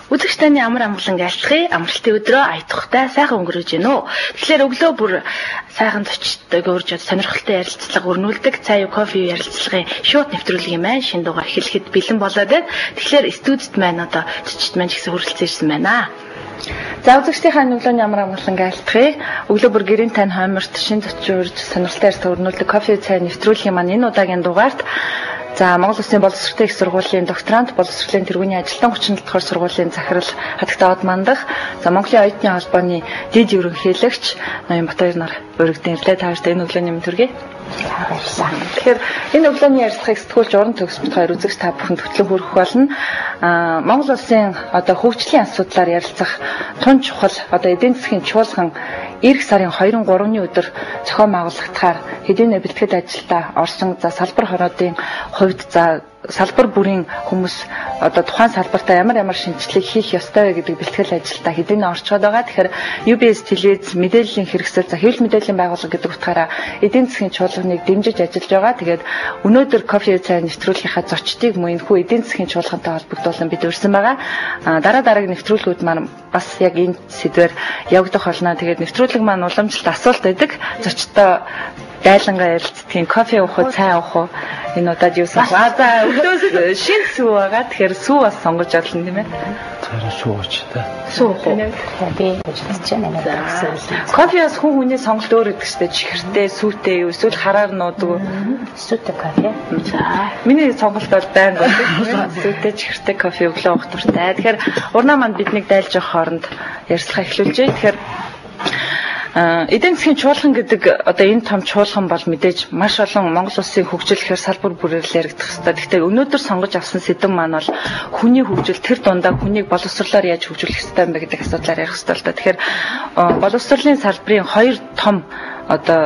Үзэгч таны амар амгалан айлтгая. Амралтын өдрөө аятухтай сайхан өнгөрөөж гэнэ үү. Тэгэхээр өглөө бүр сайхан зочдтой гөрж сонирхолтой ярилцлага өрнүүлдэг цай кофе ярилцлагын шууд нэвтрүүлэг юм байна. Шинэ дугаар эхлэхэд бэлэн болоод байна. Тэгэхээр студид маань одоо зочд маань ч гэсэн хүрэлцэн ирсэн байна. За үзэгчдийнхээ өглөөний амар амгалан айлтгая. Өглөө бүр гэрийн тань хойморт шинэ зочин урьж сонирхолтой ярилцлага өрнүүлдэг кофе цай нэвтрүүлгийн маань энэ удаагийн дугаарт за Монгол Улсын боловсролтой их сургуулийн докторант, боловсролын тэргүүний ажилтан 37 дугаар сургуулийн захирал Хатагтаад мандах, за Монголын оюутны холбооны дэд ерөнхийлөгч Ноёнбатбаяр нар өргөдөн ирлээ. Тааштай энэ өглөөний мэнд хүргэе. Тэгэхээр энэ өглөөний ярилцлагыг сэтгүүлч уран төгсмөд хоёр үзэгч та бүхэнд хөтлөн хүргэх болно. Монгол Улсын одоо хөгжлийн асуудлаар ярилцах тун чухал одоо эдийн засгийн чуулган эх сарын 2-3-ны өдөр зохион байгуулагдахаар хэдийнэ бэлтгэл ажилдаа орсон. За салбар хоруудын хувьд за салбар бүрийн хүмүүс одоо тухайн салбартаа ямар шинжилгээ хийх ёстой вэ гэдэг бэлтгэл ажилдаа хэдийнэ орчоод байгаа. Тэгэхээр UBS телевиз мэдээллийн хэрэгсэл за хэвлэл мэдээллийн байгууллага гэдэг утгаараа эдийн засгийн чуулганыг дэмжиж ажиллаж байгаа. Тэгээд өнөөдөр кофе цай нэвтрүүлгийнхаа зочдыг мөн энэхүү эдийн засгийн чуулгантай холбогдуулан бид урьсан байгаа. Дараагийн нэвтрүүлгүүд маань бас яг энэ сэдвээр явагдах болно. Тэгээд нэвтрүүлэг маань уламжлалт асуулт байдаг. Зочдтой дайлангаа ярилцдаг кофе уух уу, цай уух уу? Энэ удаад юу сонголоо? За өглөөс шин сүү байгаа. Тэгэхээр сүү бас сонгож адлаа тийм ээ. Цаараа сүү ууч та. Сүү уух уу? Би үзэж байна. Кофеас хүний сонголт өөр гэдэг чинь чихэртэй, сүүтэй юу эсвэл хараар нуудаг. Сүүтэй кофе. За миний сонголт бол байнга сүүтэй чихэртэй кофе өглөө уух дуртай. Тэгэхээр урнаа манд биднийг дайлж явах хооронд ярилцлага эхлүүлж байна. Тэгэхээр эдийн засгийн чуулган гэдэг одоо энэ том чуулган бол мэдээж маш олон Монгол Улсын хөгжил гэхээр салбар бүрээр л яригдах хэрэгтэй. Гэхдээ өнөөдөр сонгож авсан сэдэв маань бол хүний хөгжил тэр дундаа хүнийг боловсрлоор яаж хөгжүүлэх ёстой юм бэ гэдэг асуудлаар ярих хэрэгтэй л да. Тэгэхээр боловсрлын салбарын хоёр том одоо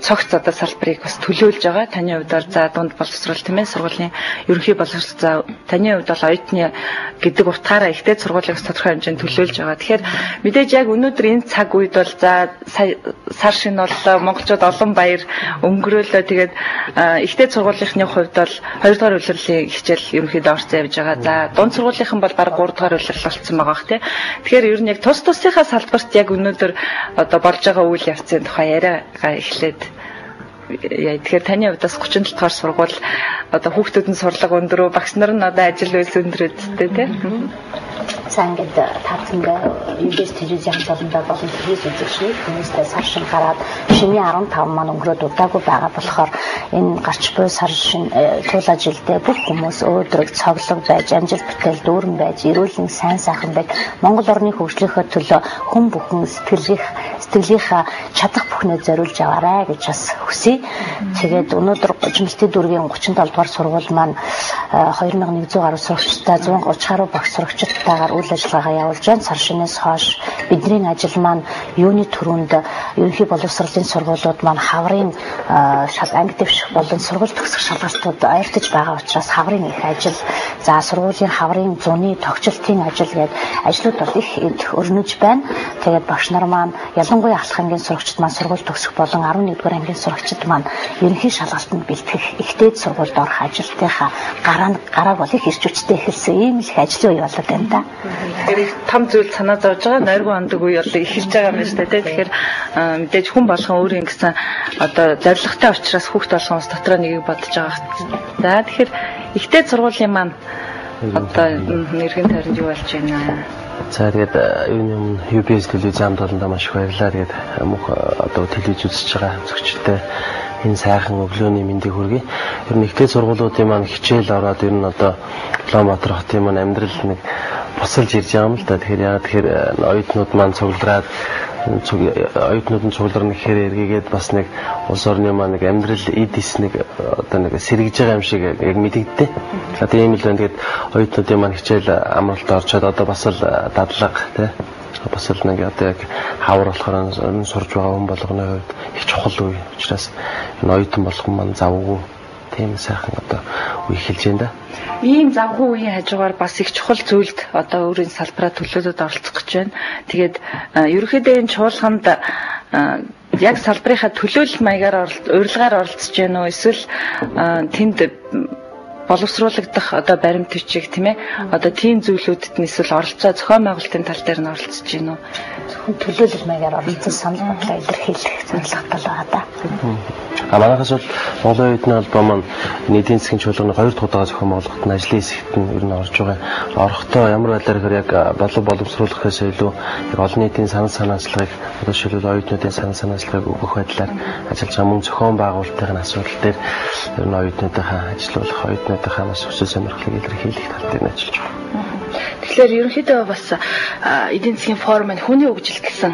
цогц одоо салбарыг бас төлөөлж байгаа. Таны хувьд бол за дунд боловсрол тийм ээ сургуулийн ерөнхий боловсрол за таны хувьд бол оюутны гэдэг утгаараа ихтэй сургуулийг тодорхой хэмжээнд төлөөлж байгаа. Тэгэхээр мэдээж яг өнөөдөр энэ цаг үед бол за сар шин боллоо монголчууд олон баяр өнгөрөөлөө. Тэгээд ихтэй сургуулийнхны хувьд бол 2 дугаар улирлын хичээл ерөнхийдөө орцсон явж байгаа. За дунд сургуулийнхан бол баг 3 дугаар улирал болцсон байгаа бох тийм. Тэгэхээр ер нь яг тус тусынхаа салбарт яг өнөөдөр одоо болж байгаа үйл явцын тухай яриагаа эхлээд тэгэхээр таны хувьд бас 37 дугаар сургууль одоо хүүхдүүд нь сурлага өндөр, багш нар нь одоо ажил үйлс өндөр үсттэй тийм. За ингээд таацсангаа UBS телевизийн хамтлагында болон телевиз үзэгчид хүмүүстэй сар шин гараад шинийн 15 маань өнгөрөөд удаагүй байгаа болохоор энэ гарч буй сар шин туул ажилдаа бүх хүмүүс өөдрөг цоглог байж, амжилт бүтээл дүүрэн байж, эрүүл сайн сайхан байж Монгол орны хөгжлийнхөө төлөө хүн бүхэн сэтгэлийнхаа чадах бүхнээ зориулж аваарай гэж бас хүсье. Тэгээд өнөөдөр Жимстэй дүүргийн 37 дугаар сургууль маань 2100 гаруй сурагчтай 130 гаруй багш сурагчдтайгаар үйл ажиллагаагаа явуулж байна. Сар шинээс хойш бидний ажил маань юуны төрөнд ерөнхий боловсролын сургуулиуд маань хаврын анги дэвших болон сургууль төгсөх шалгалтууд ойртож байгаа учраас хаврын их ажил, за сургуулийн хаврын зуны тогтчлтын ажил гээд ажлууд бол их өрнөж байна. Тэгээд багш нар маань ялангуяа ахлах ангийн сурагчид маань сургууль төгсөх болон 11 дугаар ангийн сурагчид маань ерөнхий шалгалтанд бэлтгэх ихтэйд сургуульд орох ажилтныхаа гарааг бол их ирч хүчтэй эхэлсэн ийм их ажлын үе болоод байна да. Тэгэхээр их том зүйл санаа зовж байгаа. Нойргүй ондог үе бол эхэлж байгаа юм байна шүү дээ. Тэгэхээр мэдээж хүн болгон өөрийн гэсэн одоо зорилготой учраас хүүхд болгон бас дотроо нэгийг бодож байгаа. За тэгэхээр ихтэй сургуулийн маань одоо нэргэн тойронд юу болж байна? За тэгээд юм UBS телевизийн хамтлаганд маш их баярлалаа. Тэгээд мөнх одоо телевиз үзэж байгаа зөвчтэй энэ сайхан өглөөний мэндийг хүргэе. Ер нь ихтэй сургуулиудын маань хичээл ороод ер нь одоо Улаанбаатар хотын маань амьдрал нэг босолж ирж байгаа юм л да. Тэгэхээр яа тэгэхээр оюутнууд маань цуглараад оюутнууд нь цугларна гэхээр эргээгээд бас нэг улс орны маань нэг амьдрал эдис нэг одоо нэг сэргэж байгаа юм шиг яг мэдэгддэг. Одоо ийм л байна. Тэгээд оюутнуудын маань хичээл амралт орчоод одоо бас л дадлага тий бас л нэг одоо яг хавар болохоор сурж байгаа хүн болгоны хувьд их чухал үе. Учраас энэ оюутан болгон маань завгүй тийм сайхан одоо үе эхэлж байна да. Ийм завгүй үеийн хажуугаар бас их чухал зүйлд одоо өөрийн салбараа төлөөдөд оролцох гэж байна. Тэгээд ерөнхийдөө энэ чуулганд яг салбарынхаа төлөөлөл маягаар урилгаар оролцож байна уу? Эсвэл тэнд боловсруулагдах одоо баримт бичиг тийм ээ одоо тийм зүйлүүдэд нь эсвэл оролцоо зохион байгуулалтын тал дээр нь оролцож байна уу? Зөвхөн төлөөлөл маягаар оролцсон санал бодлоо илэрхийлэх зорилготой л байгаа да. Манайхаас бол Монголын оюутны холбоо маань нийтийн засгийн чуулганы 2 дахь удаа зохион байгуулалтын ажлын хэсэгт нь ер нь орж байгаа. Орохдоо ямар байдлаар гэхээр яг боловсруулахаас илүү яг олон нийтийн санал санаачлагыг одоо шилбэл оюутнуудын санал санаачлагыг өгөх байдлаар ажиллаж байгаа мөн зохион байгуулалтын асуудал дээр ер нь оюутнуудынхаа ажиллах, оюутнуудынхаа маш өсвөр сонирхлыг илэрхийлэх тал дээр ажиллаж байгаа. Тэгэхээр ерөнхийдөө бас эдийн засгийн форумын хүний хөгжил гэсэн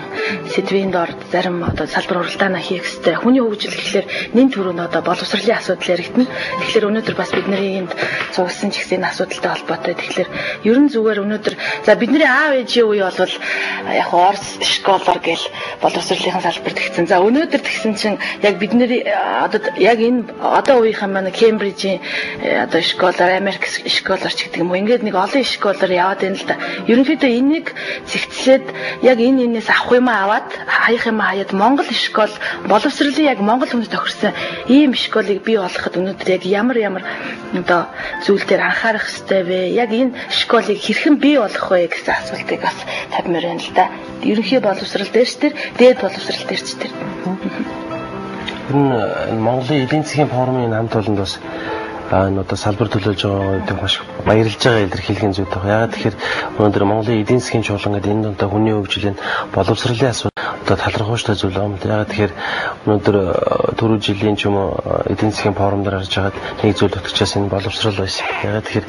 сэдвийн доор зарим одоо салбар уралдаанаа хийх хэрэгтэй. Хүний хөгжил гэхэлэр нэн төрөнд одоо боловсролын асуудал яригдана. Тэгэхээр өнөөдөр бас бидний энд цугласан ч гэсэн асуудалтай холбоотой. Тэгэхээр ерөн зүгээр өнөөдөр за бидний аав ээжийн үе бол яг Орос школоор гэл боловсролын салбарт гисэн. За өнөөдөр тэгсэн чинь яг бидний одоо яг энэ одоо үеийнхэн маань Кембрижийн одоо школоор Америк школоор ч гэдэг юм уу. Ингээд нэг олон школоор яваад байна л да. Ерөнхийдөө энийг зэгцлээд яг энээс авах юм аваад хаях юм хаяад Монгол школ боловсролын яг Монгол хүнд тохирсон ийм школыг бий болгоход өнөөдөр яг ямар одоо зүйл дээр анхаарах хэрэгтэй вэ? Яг энэ школыг хэрхэн бий болгох вэ гэсэн асуултыг бас тавьмаар байна л да. Ерөнхий боловсрол дээр ч тэр, дээд боловсрол дээр ч тэр. Энэ Монголын эдийн засгийн форумын хамт олонд бас одоо салбар төлөөлж байгаа гэдэг маш баярлж байгаа илэрхийлгийн зүйл байна. Яагаад тэгэхээр өнөөдөр Монголын эдийн засгийн чуулган гэдэг энэ донтой хүний хөгжлийн боловсролын асуудал одоо талархууштай зүйл юм. Яагаад тэгэхээр өнөөдөр түрүү жилийн ч юм уу эдийн засгийн форум дээр харж байгаад нэг зүйл утгачаас энэ боловсрол байсан. Яагаад тэгэхээр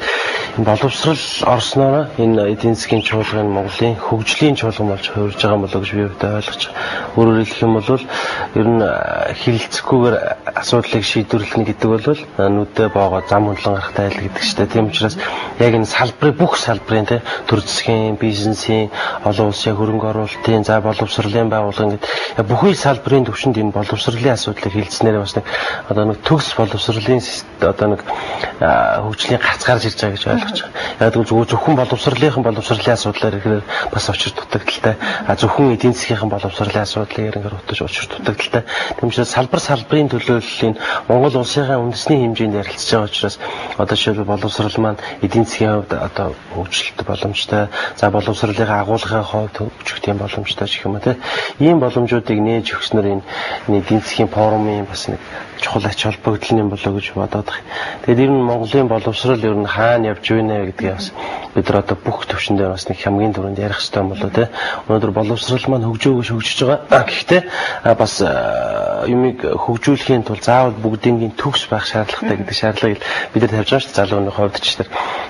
энэ боловсрол орсноор энэ эдийн засгийн чуулган Монголын хөгжлийн чуулган болж хувирж байгаа болоо гэж би ойлгож байгаа. Өөрөөр хэлэх юм бол ер нь хилэлцэхгүйгээр асуудлыг шийдвэрлэх гэдэг бол нүдэ зам хөндлөн гарахтай айл гэдэг чинь. Тийм учраас яг энэ салбарын бүх салбарын төр засгийн, бизнесийн, олон улсын хөрөнгө оруулалтын, за боловсролын байгууллагын гэдэг бүхий салбарын төвшөнд энэ боловсролын асуудлыг хилцснээр бас нэг одоо нэг төгс боловсролын одоо нэг хөгжлийн гарц гарч ирж байгаа гэж ойлгож байгаа. Яг л зөвхөн боловсролын асуудлаар ихээр бас учир дутагдaltaй. Зөвхөн эдийн засгийн боловсролын асуудлыг ихээр утаж учир дутагдaltaй. Тийм учраас салбарын төлөөллийн Монгол улсын үндэсний хэмжээнд ярилцж байгаа учраас одоо жишээлбэл боловсрол маань эдийн засгийн хувьд одоо хөгжилт боломжтой, за боловсролын агуулгын хувьд хөгжих тийм боломжтой гэх юм уу те. Ийм боломжуудыг нээж өгснөр энэ эдийн засгийн форумын бас нэг чухал ач холбогдол юм болоо гэж бодоод байна. Тэгээд ер нь Монголын боловсрол ер нь хаана явж байна гэдгийг бас бид нар одоо бүх төвшин дээр бас нэг хамгийн түрүүнд ярих хэрэгтэй юм болоо те. Өнөөдөр боловсрол маань хөгжиж байгаа. Гэхдээ бас юмыг хөгжүүлэхийн тулд заавал бүгдийн төгс байх шаардлагатай гэдэг шаардлагыг бид нар тавьж байгаа шүү дээ. Залууны хувьд ч тэр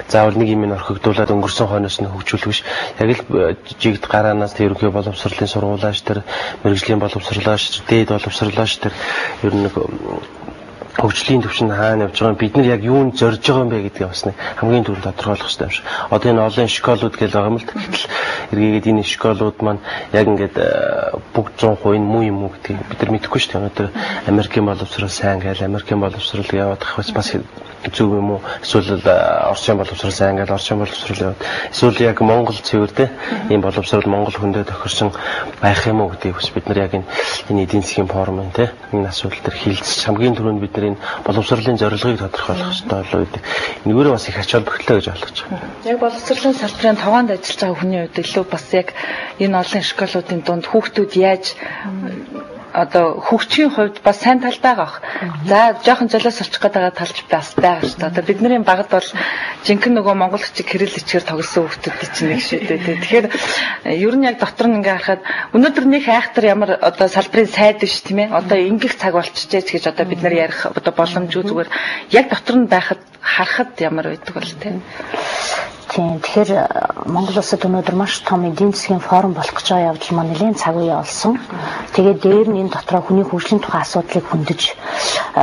заавал нэг юм орхигдуулаад өнгөрсөн хойноос нь хөгжүүлэх биш. Яг л жигд гараанаас тэр ерөнхий боловсролын сургуулиаш тэр мэрэгжлийн боловсролоош, дээд боловсролоош тэр ер нь хөгжлийн төвшин хаана явж байгаа бид нар яг юунд зорж байгаа юм бэ гэдгийг бас нэг хамгийн түрүүнд тодорхойлох хэрэгтэй юм шиг. Одоо энэ олон школууд гэж байгаа юм л гэтэл эргээгээд энэ школууд маань яг ингээд бүгд 100% муу юм уу гэдгийг бид нар мэдэхгүй шүү дээ. Өнөөдөр Америкийн боловсрол сайн гээл Америкийн боловсрол яваад ах бас зөв юм уу? Эсвэл Оросын боловсрол сайн гээл Оросын боловсрол яваад эсвэл яг Монгол цэвэр те ийм боловсрол Монгол хүндээ тохирсон байх юм уу гэдгийг бас бид нар яг энэ эдийн засгийн форумын те энэ асуудал дээр хилцэж хамгийн түрүүнд бид нар энэ боловсролын зорилгыг тодорхойлох хэрэгтэй болоо гэдэг. Энэгээр бас их ач холбогдолтой гэж ойлгож байгаа. Яг боловсролын салбарын товоонд ажиллаж байгаа хүний хувьд илүү бас яг энэ олон школуудын дунд хүүхдүүд яаж одоо хөгжихийн хувьд бас сайн тал байгаа. За жоохон золиос орчих гэдэг талч бас байгаа шүү дээ. Одоо бидний багад бол жинхэнэ нөгөө монгол хчиг кирилл хичээр тоглосон хүүхдүүд чинь нэг шүү дээ. Тэгэхээр ер нь яг дотор нь ингээ харахад өнөөдөр нэг хайхтар ямар одоо салбарын сайд биш тийм ээ. Одоо ингэх цаг болчихжээ гэж одоо бид нар ярих одоо боломжгүй зүгээр яг дотор нь байхад харахад ямар байдаг бол тийм. Тэгэхээр Монгол улсад өнөөдөр маш том эдийн засгийн форум болох гэж байгаа явдал маань нэлээд цаг үе болсон. Тэгээд дээр нь энэ дотроо хүний хөгжлийн тухай асуудлыг хөндөж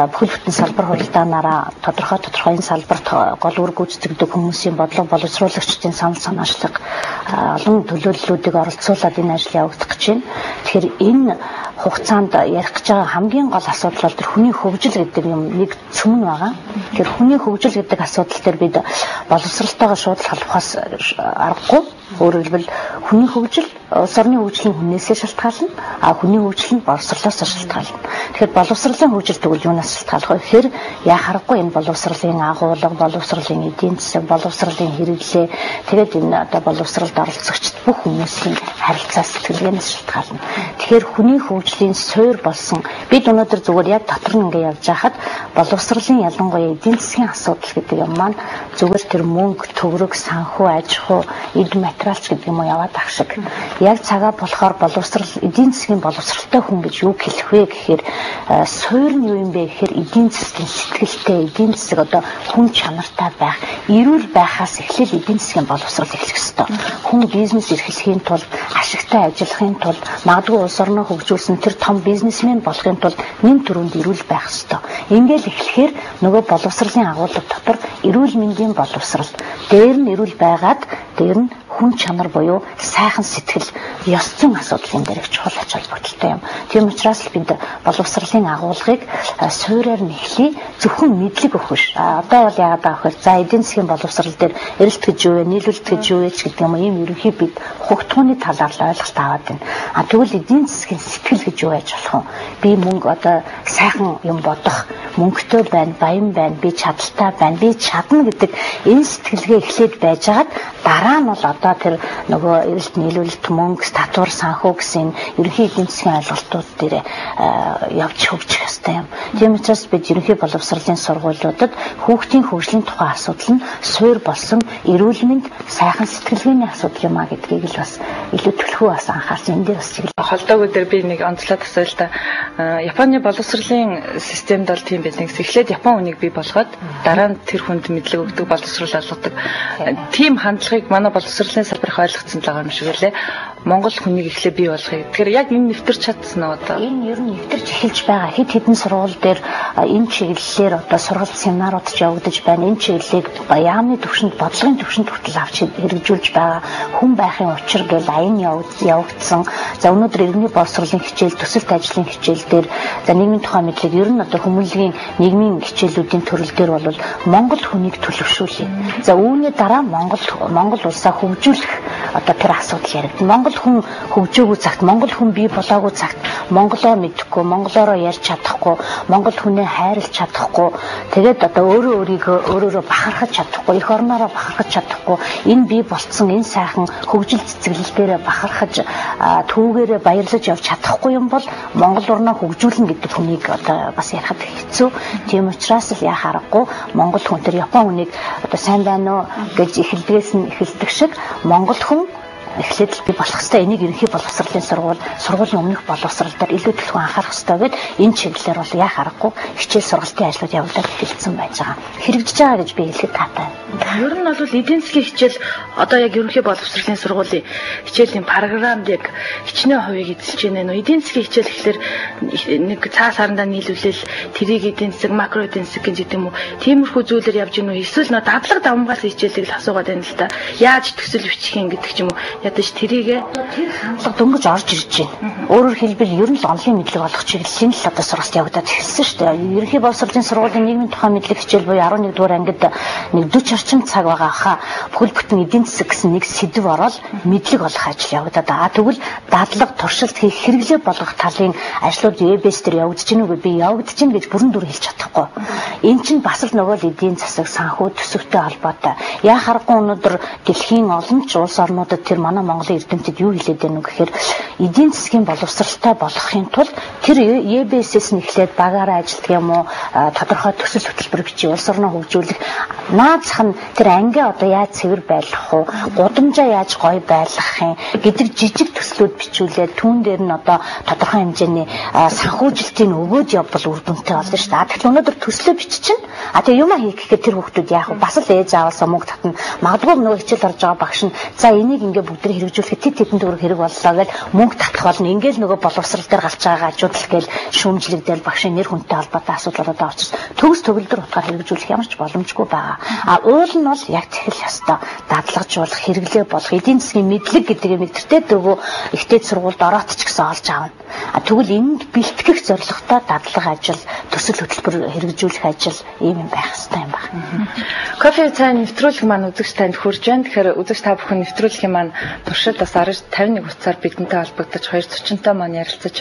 бүхэл бүтэн салбар хуралдаанаараа тодорхой энэ салбарт гол үр гүйцэтгэдэг хүмүүсийн бодлого боловсруулагчдын санал санаачлаг олон төлөөллүүдийг оролцуулаад энэ ажил явагдах гэж байна. Тэгэхээр энэ хугацаанд ярих гэж байгаа хамгийн гол асуудал бол тэр хүний хөгжил гэдэг юм нэг цөмөн байгаа. Тэр хүний хөгжил гэдэг асуудал дээр бид боловсралтайгаа шууд холбохоос аргагүй. Өөрөөр хэлбэл хүний хөгжил улс орны хөгжлийн хүнээсээ шалтгаална, а хүний хөгжил нь боловсролоос шалтгаална. Тэгэхээр боловсролын хөгжил тэгвэл юунаас шалтгаалах вэ? Тэгэхээр яа харахгүй энэ боловсролын агуулга, боловсролын эдийн засаг, боловсролын хэрэглээ, тэгээд энэ одоо боловсролд оролцогчд бүх хүмүүсийн харилцаа сэтгэлгээнээс шалтгаална. Тэгэхээр хүний хөгжлийн суурь болсон бид өнөөдөр зүгээр яг дотор нь ингээд явж байхад боловсролын ялангуяа эдийн засгийн асуудал гэдэг юм маань зүгээр тэр мөнгө, төгрөг, санхүү, аж ахуй, эд материалч гэдэг юм уу яваад ах шиг. Яг цагаа болохоор боловсрал эдийн засгийн боловсралтай хүн гэж юу хэлэх вэ гэхээр суурь нь юу юм бэ гэхээр эдийн засгийн сэтгэлтэй, эдийн засаг одоо хүн чанартай байх, эрүүл байхаас эхлээд эдийн засгийн боловсрал эхлэх ёстой. Хүн бизнес эрхлэхийн тулд, ашигтай ажиллахын тулд, магадгүй улс орноо хөгжүүлсэн тэр том бизнесмен болохын тулд нэн төрөнд эрүүл байх ёстой. Ингээл эхлэхээр нөгөө боловсролын агуулга дотор эрүүл мэндийн боловсрал, дээр нь эрүүл байгаад дээр нь хүн чанар буюу сайхан сэтгэл ёс зүйн асуудлын дээр их чухал ач холбогдолтой юм. Тийм учраас л бид боловсролын агуулгыг суурьаар нь эхлэе, зөвхөн мэдлэг өгөх биш. Одоо бол яагаад байгаа вэ? За эдийн засгийн боловсрал дээр эрэлт гэж юу вэ, нийлүүлэлт гэж юу вэ гэдэг юм ийм ерөнхий бид хугтгууны талаар л ойлголт аваад байна. Тэгвэл эдийн засгийн сэтгэл гэж юу байж болох вэ? Би мөнгө одоо сайхан юм бодох, мөнгөтэй байна, баян байна, би чадaltaй байна, би чадна гэдэг энэ сэтгэлгээ эхлээд байжгаад дараа нь бол одоо тэр нөгөө эрэлт нийлүүлэлт мөнгө статур санхүү гэсэн ерөнхий эдийн засгийн ойлголтууд дээр явж хөгжих ёстой юм. Тийм учраас бид ерөнхий боловсролын сургуулиудад хүүхдийн хөгжлийн тухай асуудал нь суурь болсон эрүүл мэнд сайхан сэтгэлгээний асуудал юм а гэдгийг л бас илүү төлхөө бас анхаарсан. Энд дээр бас чиглэл холдоогүй дээр би нэг онцлоод асууя л да. Японы боловсролын системд бол тийм байдаг. Эхлээд Япон хүнийг бий болгоод дараа нь тэр хүнд мэдлэг өгдөг, боловсрол олгодог. Тийм хандлагыг манай боловсролын салбарыг ойлгоцсон л байгаа юм шиг үлээ. Монгол хүнийг эхлээ бий болгоё. Тэгэхээр яг энэ нэвтэрч чадсан уу одоо? Энэ ер нь нэвтэрч эхэлж байгаа. Хэд хэдэн сургууль дээр энэ чиглэлээр одоо сургалт семинарууд ч явагдаж байна. Энэ чиглэлийг яамны төвшөнд, бодлогын төвшөнд хүртэл авч хэрэгжүүлж байгаа. Хүн байхын учир гэж аян явагдсан. За өнөөдөр иргэний боловсролын хичээл, төсөлт ажлын хичээл дээр за нийгмийн тухай мэдлэг ер нь одоо хүмүүнлэгийн нийгмийн хичээлүүдийн төрөл дээр бол Монгол хүнийг төлөвшүүлээ. За үүний дараа Монгол улсаа хөгжүүлэх одоо тэр асуудал яригдана. Монгол хүн хөгжөөгүй цагт, Монгол хүн бий болоогүй цагт монголоо мэдэхгүй, монголоороо ярьж чадахгүй, монгол хүнээ хайрлаж чадахгүй, тэгээд одоо өөрөөрөө бахархаж чадахгүй, эх орноороо бахархаж чадахгүй, энэ бий болцсон энэ сайхан хөгжил цэцэглэлдээрээ бахархаж түүгээрээ баярлаж явж чадахгүй юм бол монгол орноо хөгжүүлнэ гэдэг хүнийг одоо бас ярихад хэцүү. Тийм учраас л яхаа аргагүй монгол хүн тэр Япон хүнийг одоо сайн байна уу гэж эхэлдэг шиг монгол хүн эхлээд би болох хэвээр энийг ерөнхий боловсролын сургуулийн өмнөх боловсрал дээр илүү төлөв анхаарах хэвээр энэ чиглэлээр бол яах аргагүй хичээл сургалтын ажлууд явуулаад эхэлсэн байж байгаа. Хэрэгжиж байгаа гэж би хэлэхэд таатай. Ер нь бол эдийн засгийн хичээл одоо яг ерөнхий боловсролын сургуулийн хичээлийн програмд яг хичнээн хувийг эзэлж байна нөө. Эдийн засгийн хичээл гэхэлэр нэг цаас харандаа нийлүүлэл тэрийг эдийн засаг, макро эдийн засаг гэж юм уу. Тиймэрхүү зүйлээр явж гинөө. Эсвэл нөө дадлаг давмгаас хичээлийг л асуугаад байна л да. Яаж төсөл бичих юм гэдэг ч юм уу. Ядаж тэрийгээ тэр хандлага дөнгөж орж ирж байна. Өөрөөр хэлбэл ер нь л онлын мэдлэг олох чиглэлийн л одоо сургалт явагдаад эхэлсэн шүү дээ. Ерөнхий боловсролын сургуулийн нийгмийн тухай мэдлэг хичээл буюу 11 дугаар ангид нэг 40 орчим цаг байгаа хаа бүхэл бүтэн эдийн засаг гэсэн нэг сэдв ороод мэдлэг олох ажил явагдаад байгаа. Тэгвэл дадлага, туршилт хийх, хэрэглээ болгох талын ажлууд вебэс дээр явагдаж гинүү гэж би явагдаж гин гэж бүрэн дүр хэлж чадахгүй. Энэ чинь бас л нөгөө л эдийн засаг, санхүү, төсөвтэй холбоотой. Яа харахгүй өнөөдөр дэлхийн олон ч улс орнуудад тэр манай Монголын эрдэмтэд юу хэлээд байна вэ гэхээр эдийн засгийн боловсралтай болгохын тулд тэр ЕБС-с нь эхлээд багаараа ажилтдаг юм уу тодорхой төсөл хөтөлбөр бичиж улс орноо хөгжүүлэх наазах нь тэр анги одоо яаж цэвэр байлгах уу гудамжаа яаж гоё байлгах юм гэдэг жижиг төслүүд бичүүлээд түүн дээр нь одоо тодорхой хэмжээний санхүүжилтийг өгөөд явбал үр дүнтэй болно шүү дээ. Тэгэхээр өнөөдөр төслөө биччихнэ. Тэгээ юм хийх гэхэд тэр хүүхдүүд яах вэ? Бас л ээж аваасаа мөнгө татна. Магадгүй нөгөө хичээл орж байгаа багш нь за энийг ингээ бүгдээ хэрэгжүүлэхэд тэдэн төгрөг хэрэг боллоо гэж мөнгө татах болно. Ингээл нөгөө боловсрал дээр гарч байгаа ажуудлал гээл шүүмжлэгдэл багшийн нэр хүнтэй холбоотой асуудлуудад очиж төгс төгөлдөр утгаар хэрэгжүүлэх ямар ч боломжгүй байгаа. Уул нь бол яг тэхэл ёстой. Дадлагжуулах, хэрэглээ болгох, эдийн засгийн мэдлэг гэдэг юм тэртээ дөгөө ихтэй сургуульд ороод ч гэсэн олж аавна. Тэгвэл энд бэлтгэх зорилготой дадлага ажил, төсөл хөтөлбөр хэрэгжүүлэх ажил ийм юм байх хэрэгтэй юм байна. Кофе цай нэвтрүүлэг маань үзэгч танд хүрж байна. Тэгэхээр үзэгч та бүхэн нэвтрүүлгийн маань туршид бас 51 утсаар бидэнтэй холбогдож 240-той маань ярилцаж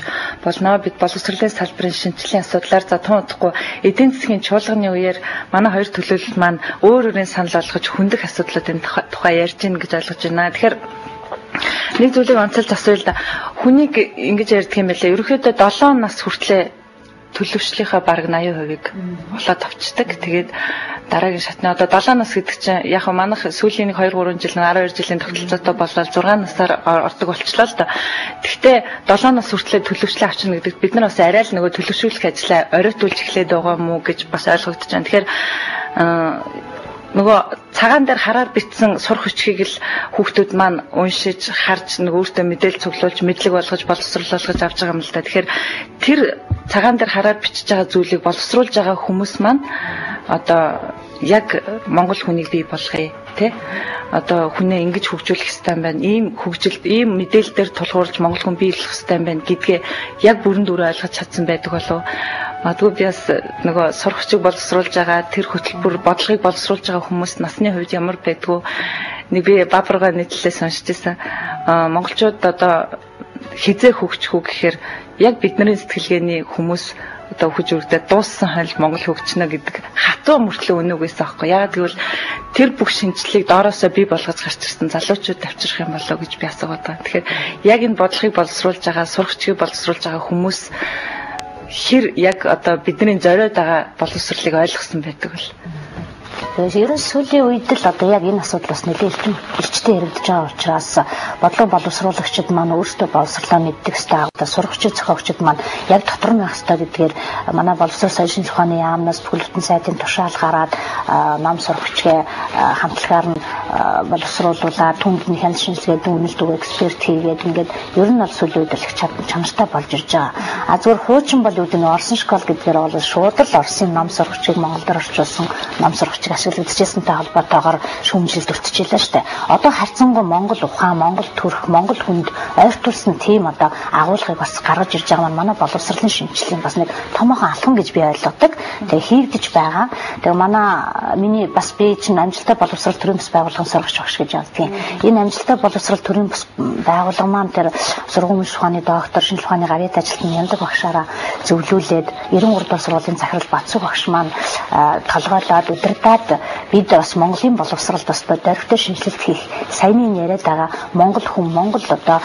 болно. Бид боловсролын салбарын шинжилгээний асуудлаар за тун удахгүй эдийн засгийн чуулганы үеэр манай хоёр төлөөлөл маань өөр өөрийн санал болгож хөндөх асуудлуудын тухай ярьж гин гэж ойлгож байна. Тэгэхээр нэг зүйлийг онцолж асууя л да. Хүнийг ингэж ярьдаг юм байлаа. Ерөнхийдөө 7 нас хүртлээр төлөвшлийнхаа бараг 80%-ийг болоод авчдаг. Тэгээд дараагийн шатны одоо 7 нас гэдэг чинь яг манайх сүүлийн 2-3 жил 12 жилийн тогтолцоотой болоод 6 насаар ордог болчлоо л да. Гэхдээ 7 нас хүртлээр төлөвшлээ авчна гэдэг бид нар бас арай л нөгөө төлөвшүүлэх ажлаа оройтуулж эхлээд байгаа юм уу гэж бас ойлгогдож байна. Тэгэхээр нөгөө цагаан дээр хараар бичсэн сурах хүчгийг л хүүхдүүд маань уншиж харж нэг өөртөө мэдээлэл цуглуулж мэдлэг болгож боловсрол болгож авч байгаа юм л да. Тэгэхээр тэр цагаан дээр хараар бичиж байгаа зүйлийг боловсруулж байгаа хүмүүс маань одоо яг монгол хүнийг бий болгоё тий. Одоо хүнээ ингэж хөгжүүлэх хэрэгтэй юм байна. Ийм хөгжилд ийм мэдээлэл дээр тулгуурж монгол хүн бий болох хэрэгтэй юм байна гэдгээ яг бүрэн дүрээ ойлгож чадсан байдаг болов. Магадгүй би бас нөгөө сурах хүчийг боловсруулж байгаа тэр хөтөлбөр бодлогыг боловсруулж байгаа хүмүүс насны хувьд ямар байдгүй. Нэг би Бабарга нийтлэлээс уншиж байсан. Монголчууд одоо хизээ хөгжих үү гэхээр яг бидний сэтгэлгээний хүмүүс одоо хөгж үрдээ дууссан хойно Монгол хөгжнө гэдэг хатуу мөртлөө өнөөгөөс аахгүй. Яагаад гэвэл тэр бүх шинжлэлийг доороосоо бий болгож гарч ирсэн залуучууд авчрах юм болоо гэж би асуугаад байгаа. Тэгэхээр яг энэ бодлогыг боловсруулж байгаа, сурагчдыг боловсруулж байгаа хүмүүс хэр яг одоо бидний зориод байгаа боловсролыг ойлгосон байдаг бол. Тэгэхээр ерөн сүүлийн үед л одоо яг энэ асуудал бас нэлээд илчтэй яригдж байгаа учраас бодлого боловсруулагчид маань өөрсдөө боловсрлоо мэддэг хэвээр одоо сурагчид зохиогчид маань яг дотор нь байх хэвээр гэдгээр манай боловсрол соёлын шинжилгээ ухааны яамнаас бүхэл бүтэн сайтын тушаал гараад нам сурагчгээ хамтлагаар нь боловсруулуулаад түнд механик шинжилгээ дүүнэлт үг эксперт хийгээд ингээд ер нь бол сүүлийн үед л их чанартай болж ирж байгаа. Зүгээр хуучин бол үүдний Орсын школ гэдгээр бол шууд л Орсын нам сурагчийг Монголд орчуулсан нам сурагчийг ашиглагдчихсантай холбоотойгоор шүүмжилд өртөжлээ штэ. Одоо харьцангуй Монгол ухаан, Монгол төрх, Монгол хүнд ойртуулсан тийм одоо агуулгыг бас гаргаж ирж байгаа маань манай боловсролын шинжилгээний бас нэг томоохон алхам гэж би ойлгодог. Тэгээ хийгдэж байгаа. Тэгээ миний бас би чинь амжилттай боловсрол төрийн бас байгууллагын сурагч багш гэж явдаг. Энэ амжилттай боловсрол төрийн бас байгууллага маань тэр сургууль ухааны доктор, шинжилгээ ухааны гарьяат ажилтны яндаг багшаараа зөвлүүлээд 93 дугаар сургуулийн захирал Бацуу багш маань толгойлоод удирдаад бид бас Монголын боловсролд бас дөрвтэй шинжилэлт хийх саяны яриад байгаа Монгол хүн, Монгол одоо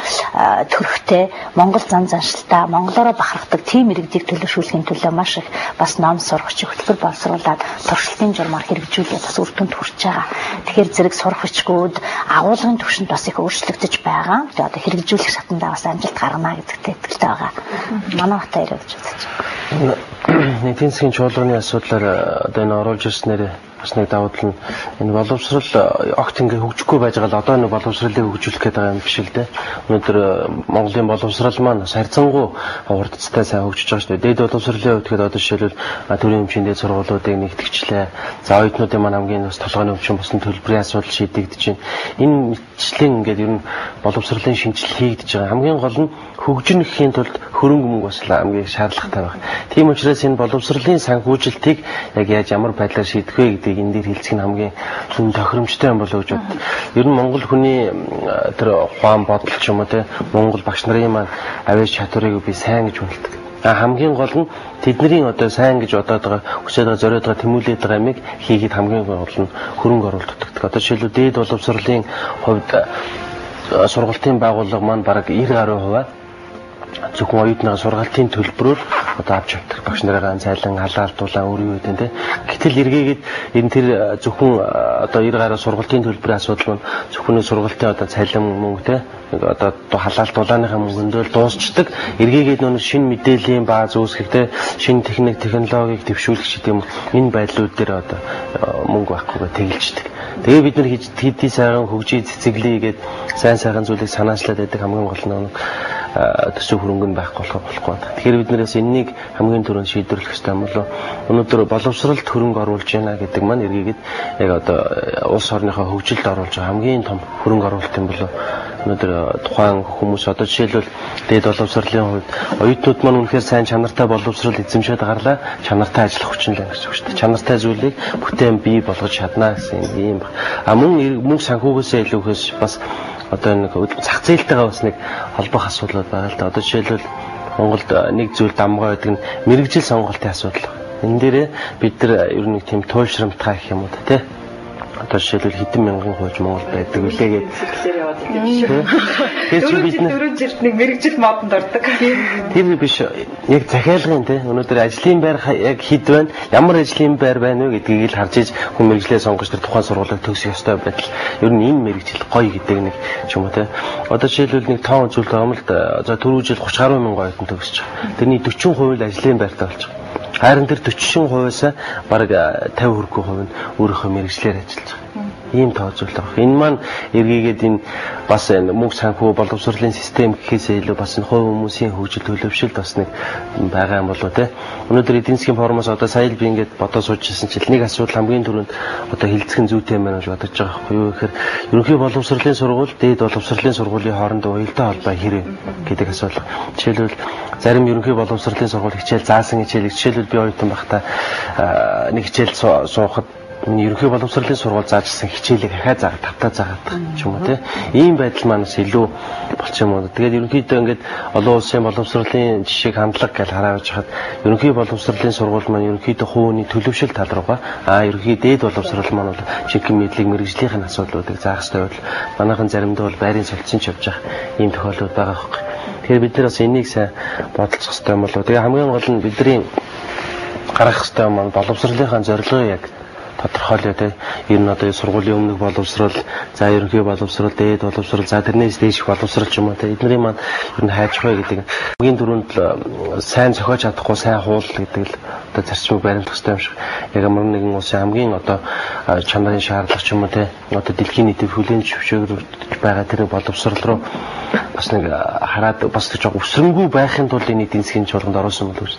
төрхтэй, Монгол зан заншилтай, монголоор бахархдаг тийм иргэдийг төлөвшүүлэхийн төлөө маш их бас ном сурагч хөтөлбөр боловсруулад туршилтын журмаар хэрэгжүүлээд бас үр дүнд хүрч байгаа. Тэгэхээр зэрэг сурах хүчгүүд агуулгын түвшинд бас их өөрчлөгдөж байгаа. Тэгээ одоо хэрэгжүүлэх шатндаа бас амжилт гаргана гэдэгт итгэлтэй байгаа. Манай хата яриа гэж үзэж байна. Эдийн засгийн чуулганы асуудлаар одоо энэ оруулж ирснээр бас нэг давуу тал нь энэ боловсрол огт ингээ хөгжихгүй байж байгаа л одоо нэг боловсролыг хөгжүүлэх гэдэг юм биш л дээ. Өнөөдөр Монголын боловсрол маань харьцангуй хурдцтай сайн хөгжиж байгаа шүү дээ. Дээд боловсролын хувьд тэгээд одоо жишээлбэл төрийн хэмжээний сургуулиудыг нэгтгэжлээ. За оюутнуудын маань хамгийн бас толгойн өвчин босны төлбөрийн асуудал шийдэгдэж байна. Энэ мэтчлэн ингээд ер нь боловсролын шинжил хийгдэж байгаа. Хамгийн гол нь хөгжинөхийн тулд хөрөнгө мөнгө бас хамгийн шаардлагатай байна. Тийм учраас энэ боловсролын санхүүжилтийг яг яаж ямар байдлаар шийдэх вэ гэдэг энэ дээр хэлцэх нь хамгийн зөв тохиромжтой юм болоо гэж боддог. Ер нь Монгол хүний тэр ухаан бодол ч юм уу те Монгол багш нарын маань авьяас чадварыг би сайн гэж үнэлдэг. Хамгийн гол нь тэдний одоо сайн гэж бодоод байгаа хүсэж байгаа зориод байгаа тэмүүлээд байгаа юмыг хийгээд хамгийн гол нь хөрөнгө оруулалт өгдөг. Одоо жишээлбэл дээд боловсролын хувьд сургалтын байгууллага маань бараг 90% зөвхөн оюутны сургалтын төлбөрөөр одоо авч явдаг. Багш нарыгаа цайлан халаалтуулаа өөр юу гэдэг те. Гэтэл эргээгээд энэ тэр зөвхөн одоо 90% сургалтын төлбөрийн асуудал нь зөвхөн сургалтын одоо цайлан мөнгө те одоо халаалтуулааныхаа мөнгөндөө л дуусчдаг. Эргээгээд нөө шинэ мэдээллийн бааз үүсгэх те шинэ техник технологиг дэвшүүлэх шиг юм энэ байдлууд дээр одоо мөнгө байхгүй тэгэлждэг. Тэгээ бид нар хэдий сайхан хөгжиж цэцэглэе гээд сайн сайхан зүйлийг санаачлаад байдаг хамгийн гол нь төсөв хөрөнгө нь байхгүй болохгүй. Тэгэхээр бид нэрээс энэнийг хамгийн түрүүнд шийдвэрлэх хэрэгтэй юм болоо. Өнөөдөр боловсролд хөрөнгө оруулж байна гэдэг маань эргээгээд яг одоо улс орныхоо хөгжилд оруулж байгаа хамгийн том хөрөнгө оруулалт юм болоо өнөөдөр тухайн хүмүүс одоо жишээлбэл дээд боловсролын хувьд оюутнууд маань үнэхээр сайн чанартай боловсрол эзэмшээд гарлаа, чанартай ажиллах хүчин л гэж байна. Чанартай зүйлийг бүтээн бий болгож чадна гэсэн юм байна. А мөн санхүүгээсээ илүүхээс бас одоо нэг зах зээлтэйгээ бас нэг холбох асуудал байгаа л да. Одоо жишээлбэл Монголд нэг зүйл дамгаа байдаг нь мэрэгжил сонголтын асуудал. Энэ дээрээ бид нар ер нь тийм туйлшрамтгай гэх юм уу тий. Одоо жишээлбэл хэдэн мянган хууч Монголд байдаг үлээ гэдэг. Тэгэхээр бид дөрөв жилд нэг мэрэгжил модонд ордог. Тэр биш яг захиалгын тий. Өнөөдөр ажлын байр яг хэд байна? Ямар ажлын байр байна вэ гэдгийг л харж иж хүн мэрэгжлээ сонгож тэр тухайн сургуулийг төгсөх ёстой байдал. Ер нь энэ мэрэгжил гоё гэдэг нэг ч юм уу тий. Одоо жишээлбэл нэг тоон зүйл байгаа юм л да. За түрүү жил 30 гаруй мянган оюутан төгсөж байгаа. Тэрний 40% л ажлын байртай болж байгаа. Харин тэр 40%-аас бараг 50% нь өөрийнхөө мэрэгчлэр ажиллаж байгаа. Ийм тооцоол байгаа. Энэ маань эргээгээд энэ бас мөнгө санхүү боловсролын систем гэхээсээ илүү бас энэ хувь хүмүүсийн хөгжил төлөвшөлт бас нэг байгаа юм болов те. Өнөөдөр эдийн засгийн форумоос одоо сая л би ингээд бодож сууж ирсэн чинь нэг асуудал хамгийн түрүүнд одоо хилцэх зүйтэй юм байна гэж бодож байгаа байхгүй юу гэхээр ерөнхий боловсролын сургууль, дээд боловсролын сургуулийн хоорондоо уялдаа холбоо хэрэг гэдэг асуудал. Жишээлбэл зарим ерөнхий боловсролын сургууль хичээл заасан хичээл жишээлбэл би оюутан байхдаа нэг хичээл суухад ерөнхий боловсролын сургууль заажсан хичээлийг ахаа тавтаа заагаад ч юм уу тийм ийм байдал манаас илүү болчих юм уу. Тэгээд ерөнхийдөө ингээд олон улсын боловсролын жишээг хандлага гэж хараад хахад ерөнхий боловсролын сургууль маань ерөнхийдөө хувийн төлөвшөл тал руугаа ерөнхий дээд боловсрол маань бол жинхэнэ мэдлэг мэрэгжлийн асуудлуудыг заах хэрэгтэй бол манайхан заримдаа бол байрын солилцсон ч явж байгаа ийм тохиолдол байгаа байхгүй. Тэгэхээр бид нар бас энийг сайн бодолцох хэрэгтэй юм болов. Тэгээ хамгийн гол нь бидний гаргах хэрэгтэй юм боловсролынхаа зорилгоо яг тодорхойлоо те. Ер нь одоо сургуулийн өмнөх боловсрол, за ерөнхий боловсрол, дээд боловсрол, за тэрнээс дээш боловсрол ч юм уу те. Эдний маань ер нь хайж байгаа гэдэг. Хамгийн түрүүнд сайн зохиож чадахгүй сайн хуул гэдэг л одоо зарчмыг баримтах хэрэгтэй юм шиг. Яг ямар нэгэн улсын хамгийн одоо чанарын шаардлага ч юм уу те. Одоо дэлхийн нийтэд хүлээн зөвшөөрөж байгаа тэр боловсрол руу бас нэг хараад бас жоо өсрөнгүү байхын тулд энэ эдийн засгийн чуулганд оруулсан болов уу.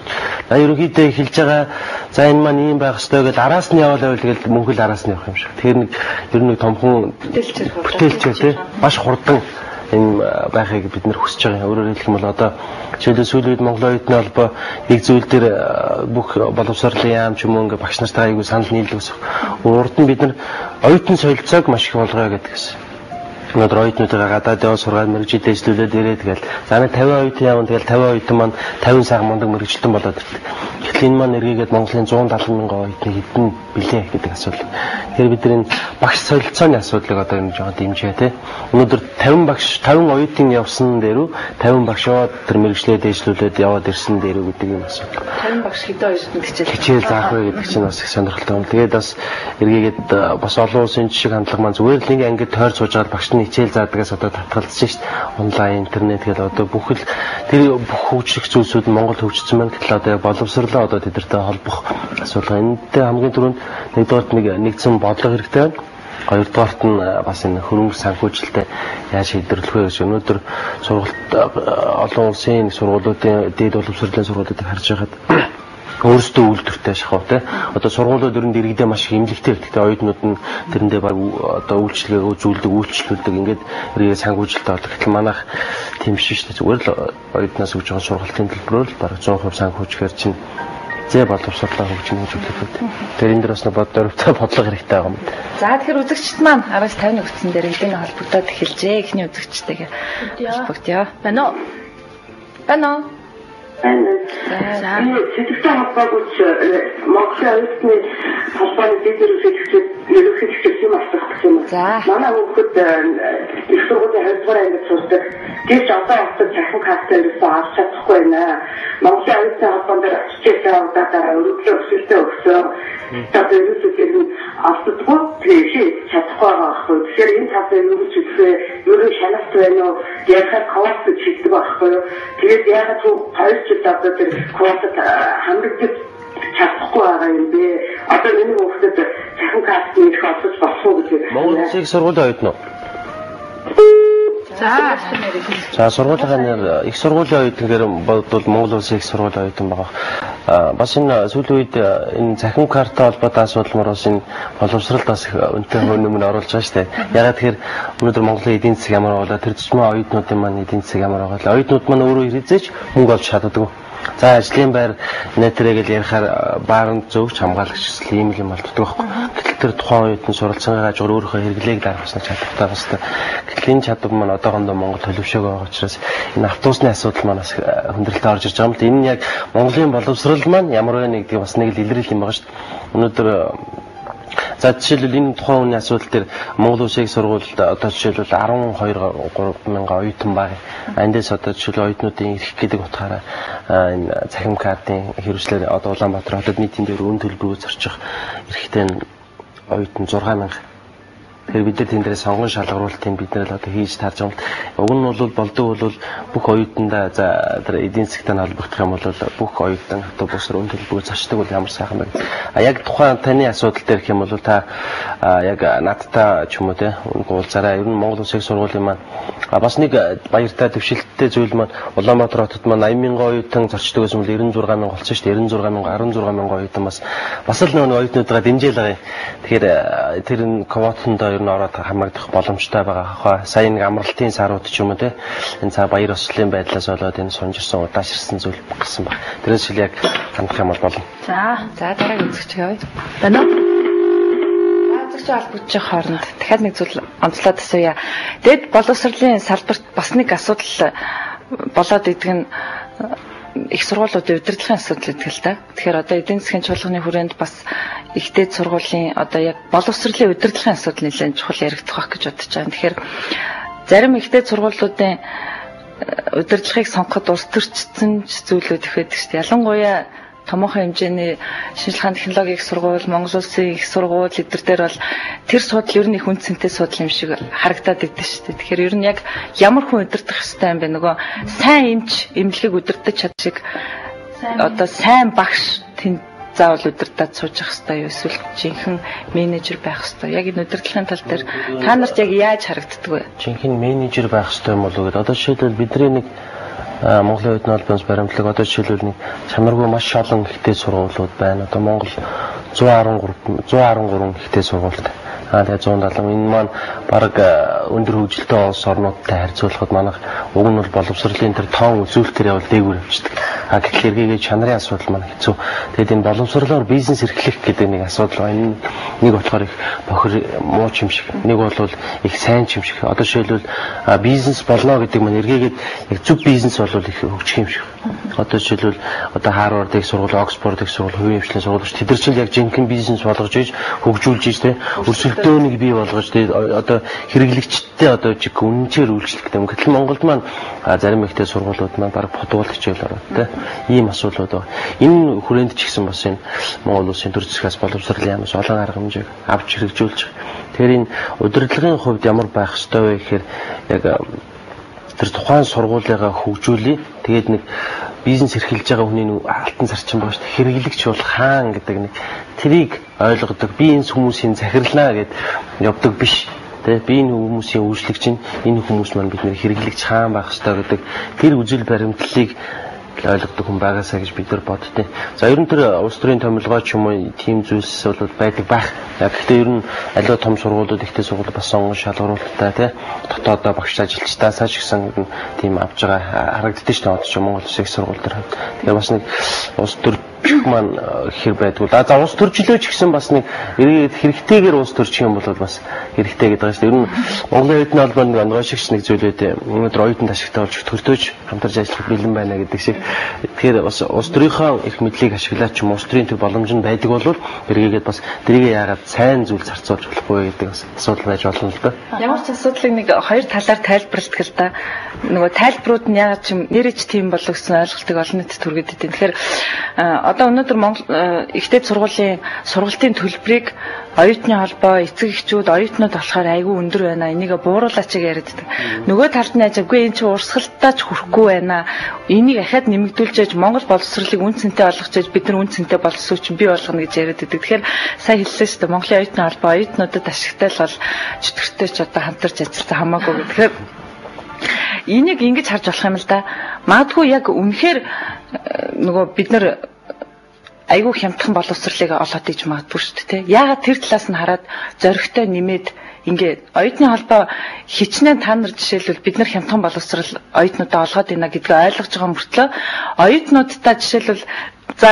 За ерөнхийдөө эхэлж байгаа за энэ маань ийм байх ёстой гэж араас нь яваалаа тэгэл мөнгө л араас нь явах юм шиг. Тэгэхээр нэг ер нь томхон бүтээлчээр тий маш хурдан энэ байхыг бид нар хүсэж байгаа. Өөрөөр хэлэх юм бол одоо жишээлбэл сүүлийн үед Монголын оюутны холбоо нэг зүйл дээр бүх боловсролын яам ч юм уу ингээ багш нартайгаа аягүй санал нийлүүлсэн. Урд нь бид нар оюутны солилцоог маш их болгоё гэдэг гэсэн. Өнөөдөр оюутнуудаа гадаад яваа сургаад мэрэгжилд ажиллуулад ирээд тэгэл за нэг 50 оюутан явна тэгэл 50 оюутан маань 50 сая мундаг мэрэгжилтэн болоод ирдэг. Тэгэхээр энэ маань эргээгээд Монголын 170 мянган оюутны хэдэн билээ гэдэг асуудал. Тэгэхээр бид энэ багш солилцооны асуудлыг одоо юм жоо дэмжээ те. Өнөөдөр 50 багш 50 оюутан явсан дээрүү 50 багшоо тэр мэрэгчлээд ажиллуулад яваад ирсэн дээрүү гэдэг юм асуудал. 50 багш хэдэн оюутанд хичээл заах вэ гэдэг чинь бас их сонирхолтой юм. Тэгээд бас эргээгээд бас олон улсын жишээ хандлага маань зүгээр л нэг ангид тойр суужгаад багш хичээл заадагаас одоо татгалзаж шít онлайн интернет гэдэг одоо бүх л тэр бүх хөгжих зүйлсүүд нь Монгол хөгжсөн байна гэтэл одоо боловсрлоо одоо тэдэртэй холбох асуудал. Энэтэй хамгийн түрүүнд нэгдүгээрт нэг нэгдсэн бодлого хэрэгтэй байна. Хоёрдугаарт нь бас энэ хөрөнгө санхүүжилтээ яаж шийдвэрлэх вэ гэж өнөөдөр сургалт олон улсын сургуулиудын дээд боловсролын сургуулиудыг харж байхад өөрсдөө үйлдвэртэй шахав те. Одоо сургуулиуд өрөнд иргэдээ маш их эмнэлэгтэй байдаг. Оюутнууд нь тэрэндээ баг одоо үйлчлэгээ үйлчлүүлдэг ингээд ирээ санхүүжилттэй болдог. Гэтэл манайх тийм биш шүү дээ. Зүгээр л оюутнаас өгж байгаа сургалтын төлбөрөөр л баг 100% санхүүжгээр чинь зэ боловсрлоо хөгжинэ гэж үздэг. Тэр энэ дээрээс нэг бодортой бодлого хэрэгтэй байгаа юм. За тэгэхээр үзэгчд маань 1950-ны өгцөн дээр эдгээр холбогдоод эхэлжээ. Эхний үзэгчтэйгээ холбогдъё. Байна уу? Байна уу? За сэтгэлтэй холбоогүйч Монголын оюутны холбооны дэдэр үзэгчид ерөнхийдөө юм асуух юм. Манай хүүхэд их сургуулийн 2 дугаар ангид сурдаг. Тэгж одоо авсан цахим картаас авч чадахгүй байна. Монголын оюутны холбоонд очиж байгаа өргөдлөө өсөлтөө өгсөн. Тэгээд ерөнхийдөө авсдаггүй тэгээд чадахгүй байгаа. Тэгэхээр энэ тавын юу ч үгүй юу шаналт байна уу? Яг хаваад чигдэг байхгүй. Тэгээд яг хоёр одоо тэр квотад хамрагдаж чадахгүй байгаа юм бэ. Одоо энэ хүүхдэд цахим картны их олж болсон гэж. Монгол улсын сургуулийн оюутан уу? За сургуулийн нэр их сургуулийн оюутан гэхээр бодвол Монгол улсын их сургуулийн оюутан байгаа. бас энэ сүүлийн үед энэ цахим карта холбоотой асуудал мөр бас энэ боловсролд бас өнтэй хөрнөмөр оруулж байгаа шүү дээ. Ягаад тэгэхээр өнөөдөр Монголын эдийн засаг ямар болоо тэр зүйн оюутнуудын маань эдийн засаг ямар болоо оюутнууд маань өөрөө ирээзэж мөнгө олж чаддаг. За ажлын байр нэтрэгээл ярихаар бааранд зөвч хамгаалагч ийм юм болдог байхгүй. Гэтэл тэр тухайн оюутны суралцсан гажуур өөрийнхөө хэрэглээг дарахсна чадвартай бас гэтэл энэ чадвар маань одоохондоо Монгол төлөвшөөг байгаа учраас энэ автобусны асуудал маань бас хүндрэлтэй орж ирж байгаа юм л энэ нь яг Монголын боловсрол маань ямар вэ гэдгийг бас нэг л илэрэл юм байгаа шүү дээ. Өнөөдөр за жишээлбэл энэ тухайн хүний асуудал дээр Монгол Улсын их сургуульд одоо жишээлбэл 12,000 оюутан баг. Эндээс одоо жишээлбэл оюутнуудын ирэх гэдэг утгаараа энэ цахим картын хэрэгслээр одоо Улаанбаатар хотод нийтийн дээр өн төлбөрөө зорчих эрэхтэй оюутан 6,000. Тэгэхээр бид нар тэн дээрээ сонгон шалгаруулалтыг бид нар одоо хийж тарж байгаа юм. Уг нь бол болдог бол бүх оюутандаа за тэр эдийн засгтай холбогдох юм бол бүх оюутан автобусаар өн төлбөрөө зарчдаг бол ямар сайхан байна. Яг тухайн таны асуудал дээр гэх юм бол та яг надтай ч юм уу те уулзаараа ер нь Монгол Улсын сургуулийн маань бас нэг баяртай төвшөлттэй зүйл маань Улаанбаатар хотод маань 80,000 оюутан зарчдаг гэсэн бол 96,000 болсон шүү дээ. 96,000 16,000 оюутан бас л нэг оюутнуудаа дэмжээл байгаа юм. Тэгэхээр тэр квотонд ер нь ороод хамрагдах боломжтой байгаа хаа. Сая нэг амралтын сарууд ч юм уу те энэ цаа баяр ёслолын байдлаас болоод энэ сунжирсан удаашрсан зүйл гарсан баг. Тэрээс л яг хандах юм бол болно. За дараагийн үзэгч явъя. Байна уу? Үзэгч холбогдчих хооронд дахиад нэг зүйл онцлоод асууя. Тэгэд боловсролын салбарт бас нэг асуудал болоод идэг нь их сургуулиудын удирдлагын асуудал гэдэг л да. Тэгэхээр одоо эдийн засгийн чуулганы хүрээнд бас ихтэй сургуулийн одоо яг боловсролын удирдлагын асуудал нэлээд чухал яригдах байх гэж бодож байгаа. Тэгэхээр зарим ихтэй сургуулиудын удирдлагыг сонгоход улс төрчсөн зүйлүүд их байдаг шүү дээ. Ялангуяа томоохон хэмжээний шинжилгээ ухааны технологийн их сургууль, Монгол Улсын их сургууль эдгээр дээр бол тэр судал ер нь их үнцэнтэй судал юм шиг харагдаад идэв шүү дээ. Тэгэхээр ер нь яг ямар хүн удирдах ёстой юм бэ? Нөгөө сайн эмч эмнэлгийг удирдах чаддаг шиг одоо сайн багш тэнд заавал удирдах сууж явах ёстой юу? Эсвэл жинхэнэ менежер байх ёстой. Яг энэ удирдлагын тал дээр та нарт яг яаж харагддаг вэ? Жинхэнэ менежер байх ёстой юм болов уу гэдэг. Одоо жишээлбэл бидний нэг Монголын оюутны холбоос баримтлаг одоо жишээлбэл нэг чанаргүй маш олон ихтэй сургуулиуд байна. Одоо Монгол 113 ихтэй сургуультай. Тэгээ 170 энэ маань баг өндөр хөгжилтэй улс орнуудтай харьцуулахад манайх уг нь бол боловсролын тэр тоон үзүүлэлтээр явал дээгүүр явчихдаг. Гэтэл эргээгээ чанарын асуудал маань хэцүү. Тэгээд энэ боловсролоор бизнес эрхлэх гэдэг нэг асуудал байна. Нэг болохоор их бохир муу юм шиг, нэг бол их сайн юм шиг. Одоо жишээлбэл бизнес болно гэдэг маань эргээгээд яг зөв бизнес бол их хөгжих юм шиг. Одоо жишээлбэл одоо Харвард их сургууль, Оксфорд их сургууль, хувийн хвшлийн сургууль тэд нар чинь яг жинхэнэ бизнес болгож иж хөгжүүлж иж тэ өрсөлдөөнийг бий болгож тэ одоо хэрэглэгчтэй одоо жиг үнэнчээр үйлчлэх гэдэг. Гэтэл Монголд маань зарим ихтэй сургуулиуд маань баг бодвол хичээл ороод тэ ийм асуудлууд байна. Энэ хүрээнд ч гэсэн бас энэ Монгол Улсын төр засгаас боловсролын ямаас олон арга хэмжээг авч хэрэгжүүлж байгаа. Тэгэхээр энэ удирдлагын хувьд ямар байх ёстой вэ гэхээр яг тэр тухайн сургуулигаа хөгжүүлээ. Тэгээд нэг бизнес эрхэлж байгаа хүний нэг алтан зарчим байгаа шүү дээ. Хэрэглэгч бол хаан гэдэг нэг тэрийг ойлгодог. Би энэ хүмүүсийн захирлаа гэд явдаг биш. Тэгээ би энэ хүмүүсийн үйлчлэг чинь энэ хүмүүс маань бидний хэрэглэгч хаан байх ёстой гэдэг тэр үзэл баримтлалыг ойлгодог хүн байгаасаа гэж бид нар боддیں۔ За ер нь тэр улс төрийн томилгоо ч юм уу тийм зүйлс бол байдаг байх. Гэхдээ ер нь аливаа том сургуулиуд ихтэй сургууль бас сонгон шалгаруулалттай тий дотоодоо багш ажилчдаасаа ч гэсэн ер нь тийм авж байгаа харагддаг шүү дээ. Одоо Монгол Улсын их сургууль дээр. Тэгэхээр бас нэг улс төр маань хэр байдгүй. За улс төрчлөө ч гэсэн бас нэг хэрэгтэйгээр улс төрчих юм бол бас хэрэгтэй гэдэг байгаа шүү дээ. Ер нь Монголын оюутны холбооны оногшигч нэг зүйл үүдээ өнөөдөр оюутан ашигтай болж төртөөж хамтарч ажиллах бэлэн байна гэдэг шиг. Тэгэхээр бас улс төрийнхөө эрх мэдлийг ашиглаад ч юм улс төрийн төр боломж нь байдаг бол эргээгээд бас тэрийг яагаад сайн зүйл зарцуулж болохгүй гэдэг бас асуудал байж болно л доо. Ямар ч асуудлыг нэг хоёр талаар тайлбарладаг л да. Нөгөө тайлбарууд нь яагаад ч нэрэж тийм болов гэсэн ойлголтыг олон нийтэд түргээд идэв. Тэгэхээр одоо өнөөдөр Монгол ихтэй сургуулийн төлбөрийг оюутны холбоо, эцэг эхчүүд, оюутнууд болохоор айгүй өндөр байна. Энийг бууруулаач гэж яриаддаг. Нөгөө талд нь ажиггүй энэ чинь урсгалтаа ч хүрэхгүй байна. Энийг ахаад нэмэгдүүлж аж Монгол боловсролыг үн цэнтэй болгож аж бид нар үн цэнтэй боловсрол чинь бий болгоно гэж яриаддаг. Тэгэхээр сая хэллээ шүү дээ. Монголын оюутны холбоо оюутнуудад ашигтай л бол чөтгөртэй ч одоо хамтарч ажилласан хамаагүй. Тэгэхээр энийг ингэж харж болох юм л да. Магадгүй яг үнэхээр нөгөө бид нар айгүй хямдхан боловсролыг олоод иж магадгүй шүү дээ. Яагаад тэр талаас нь хараад зоригтой нэмээд ингээд оюутны холбоо хичнээн та нар жишээлбэл бид нар хямдхан боловсрол оюутнуудаа олгоод байна гэдгийг ойлгож байгаа мөртлөө оюутнуудтай жишээлбэл за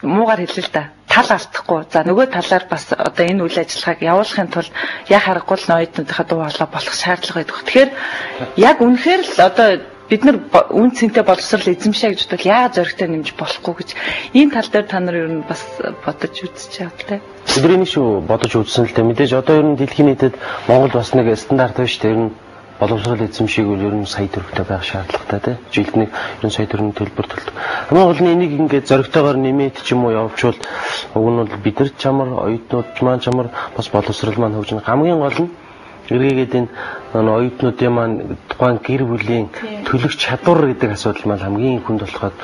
муугаар хэлээ л да. Тал алдахгүй. За нөгөө талаар бас одоо энэ үйл ажиллагааг явуулахын тулд яа харахгүй л оюутнуудынхаа дуу хоолой болох шаардлага байдаг. Тэгэхээр яг үнэхээр л одоо бид нар үн цэнтэй боловсрол эзэмшээ гэж бодвол яагаад зоригтой нэмж болохгүй гэж энэ тал дээр та нар ер нь бас бодож үзэж байгаа тийм. Бидний шүү бодож үзсэн л дээ. Мэдээж одоо ер нь дэлхийн нийтэд Монгол бас нэг стандарт байна шүү дээ. Ер нь боловсрол эзэмшээг бол ер нь сая төгрөгтэй байх шаардлагатай тийм. Жилд нэг 90 сая төгрөгийн төлбөр төлдөг. Хамгийн гол нь энийг ингээд зоригтойгоор нэмээд ч юм уу явуучвал уг нь бол бид нар чамар оюутнууд маань чамар бас боловсрол маань хөгжинэ. Хамгийн гол нь эргээгээд энэ оюутнуудын маань тухайн гэр бүлийн төлөх чадвар гэдэг асуудал маань хамгийн хүнд болоход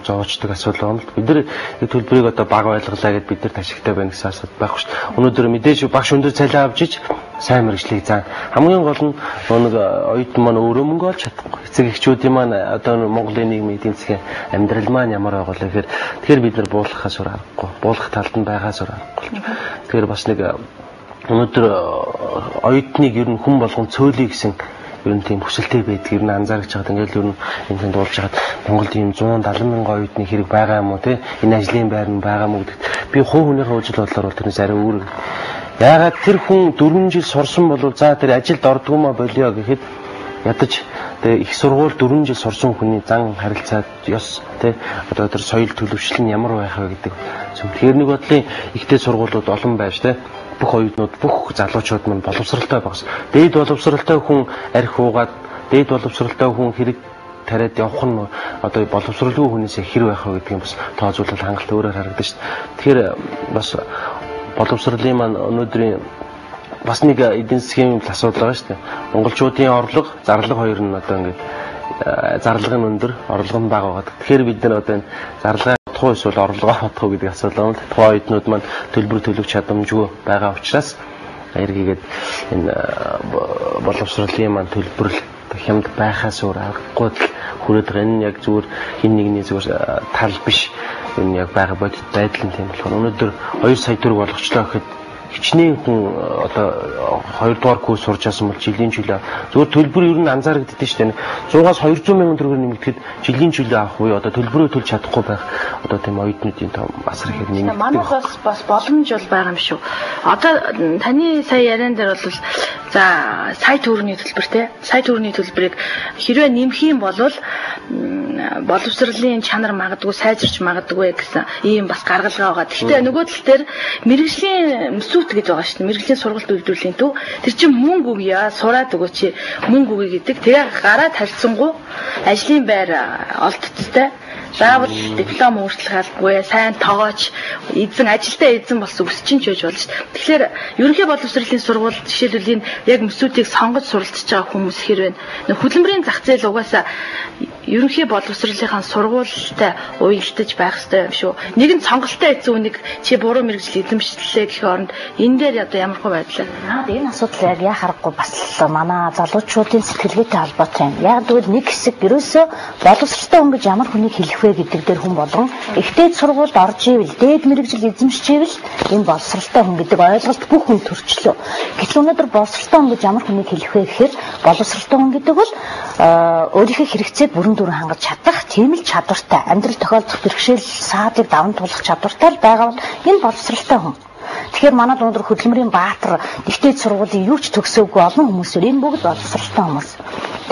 зоочдөг асуудал байна л. Бид нар төлбөрийг одоо бага байлгалаа гэдээ бид нар ташигтай байна гэсэн асуудал байхгүй шүү дээ. Өнөөдөр мэдээж багш өндөр цалин авч иж сайн мэргэжлийг заа. Хамгийн гол нь нэг оюутан маань өөрөө мөнгө олж чадахгүй. Эцэг эхчүүдийн маань одоо Монголын нийгмийн эдийн засгийн амьдрал маань ямар байгаа вэ гэхээр тэгэхээр бид нар буулгахаас өөр аргагүй. Буулгах талд нь байгаас өөр аргагүй. Тэгэхээр бас нэг өнөөдөр оюутныг ер нь хүн болгон цөөлөе гэсэн ер нь тийм хүсэлтэй байдаг. Ер нь анзаарч байгаад ингээл ер нь энэ дуулж байгаад Монголд ийм 170 мянган оюутны хэрэг байгаа юм уу те энэ ажлын байр нь байгаа юм уу гэдэгт би хувь хүнийхээ үжил бодлоор бол тэрнээс арай өөр. Яагаад тэр хүн 4 жил сурсан бол за тэр ажилд ордгоомоо болио гэхэд ядаж тэгээ их сургууль 4 жил сурсан хүний зан харилцаад ёс те одоо тэр соёл төлөвшил нь ямар байх вэ гэдэг. Тэгэхээр нэг бодлын ихтэй сургуулиуд олон байж те бүх оюутнууд бүх залуучууд маань боловсралтай байгаас. Дээд боловсралтай хүн арх уугаад дээд боловсралтай хүн хэрэг тариад явах нь одоо боловсралгүй хүнээс хэр байх вэ гэдгийг бас тооцоолол хангалт өөрөөр харагдаж шүү дээ. Тэгэхээр бас боловсролын маань өнөөдрийн бас нэг эдийн засгийн асуудал байгаа шүү дээ. Монголчуудын орлого, зарлага хоёр нь одоо ингээд зарлага нь өндөр, орлого нь бага байгаа. Тэгэхээр бид нар одоо энэ зарлага бодох эсвэл орлогоо бодох гэдэг асуудал байна. Тухайн оюутнууд маань төлбөр төлөх чадамжгүй байгаа учраас эргээгээд энэ боловсролын маань төлбөрл хямд байхаас өөр аргагүй хүрээд байгаа. Энэ яг зүгээр хин нэгний зүгээр тал биш. Энэ яг байгаа бодит байдал нь тийм болохоор өнөөдөр 2 сая төгрөг болгочлоо гэхэд хичнээн хүн одоо 2 дугаар курс сурч асан бол жилийн чөлөө зөвхөн төлбөр ер нь анзаарэгддэж шүү дээ. 100-аас 200 мянган төгрөгөөр нэмэгдэхэд жилийн чөлөө авах уу одоо төлбөрөө төлж чадахгүй байх одоо тийм оюутнуудын том асар ихээр нэмэгддэг. Манайх бас боломж бол байгаа юм шүү. Одоо таны сая яриан дээр бол за сая төгрөгийн төлбөр те сая төгрөгийн төлбөрийг хэрвээ нэмэх юм бол боловсролын чанар магадгүй сайжирч магадгүй гэсэн ийм бас гаргалгаа байгаа. Гэхдээ нөгөө тал дээр мэргэжлийн гэж байгаа шүү дээ. Мэргэжлийн сургалт үйлдвэрлэлийн төв тэр чинь мөнгө өгье сураад өгөөч мөнгө өгье гэдэг. Тэгээ гараад харьцангуй ажлын байр олдцтой. Заавал диплом өөрчлөх албагүй сайн тоогооч эзэн ажилдаа эзэн болсон өсчин ч байж болно шүү дээ. Тэгэхээр ерөнхий боловсролын сургууль жишээлбэл энэ яг mëсүүдийг сонгож суралцж байгаа хүмүүс хэрвээ хөдөлмөрийн зах зээл угаасаа ерөнхий боловсролынхаа сургуультай уялдаж байх хэрэгтэй юм шүү. Нэгэн сонголттой эзэн үнийг чи буруу мэргэжил эзэмшлээ гэх оронд энэ дээр одоо ямар хөө байдлаа. Энэ асуудал яг харахгүй бас манай залуучуудын сэтгэлгээтэй холбоотой юм. Яг тэгвэл нэг хэсэг ерөөсөө боловсролтой хүн гэж ямар хүнийг хэлэх вэ гэдэг дээр хүн болгон ихтэй сургуульд орж ивэл дээд мэргэжил эзэмшиж ивэл энэ боловсролтой хүн гэдэг ойлголт бүх хүн төрчлөө. Гэтэл өнөөдөр боловсролтой хүн гэж ямар хүнийг хэлэх вэ гэхээр боловсролтой хүн гэдэг бол өөрийнхөө хэрэгцээг бүрэн дүрэн хангаж чадах тийм л чадвартай амьдрал тохиолдох бэрхшээл саадыг даван туулах чадвартай байгаа бол энэ боловсролтой хүн. Тэгэхээр манад өнөөдөр хөдөлмөрийн баатар ихтэй сургуулийн юу ч төгсөөгүй олон хүмүүсээр энэ бүгд боловсролтой хүмүүс.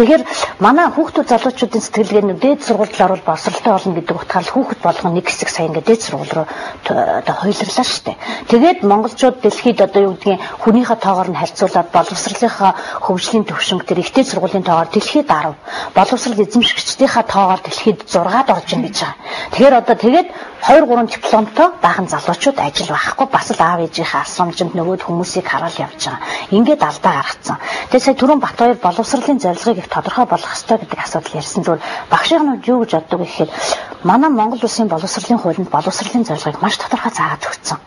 Тэгэхээр манай хүүхдүүд залуучуудын сэтгэлгээ дээд сургуульд орвол боловсролтой болно гэдэг утгаар хүүхэд болгон нэг хэсэг сая ингээд дээд сургууль руу одоо хойлорлоо шүү дээ. Тэгээд монголчууд дэлхийд одоо юу гэдгийг хүнийхээ тоогоор нь харьцуулаад боловсролынхаа хөгжлийн төвшинг дээр ихтэй сургуулийн тоогоор дэлхийд 10, боловсрол эзэмшигчдийнхаа тоогоор дэлхийд 6-ад орж ийн гэж байгаа. Тэгэхээр одоо тэгээд 2-3 дипломтой баахан залуучууд ажил байхгүй бас л аав ээжийнхээ асуумжинд нөгөөд хүмүүсийг хараал явж байгаа. Ингээд алдаа гаргацсан. Тэгээд сая түрүүн Батбаяр боловсролын зорилгыг их тодорхой болгох ёстой гэдэг асуудал ярьсан зүгээр багшийнхнууд юу гэж боддог вэ гэхээр манай Монгол улсын боловсролын хуулинд боловсролын зорилгыг маш тодорхой заагаад өгсөн.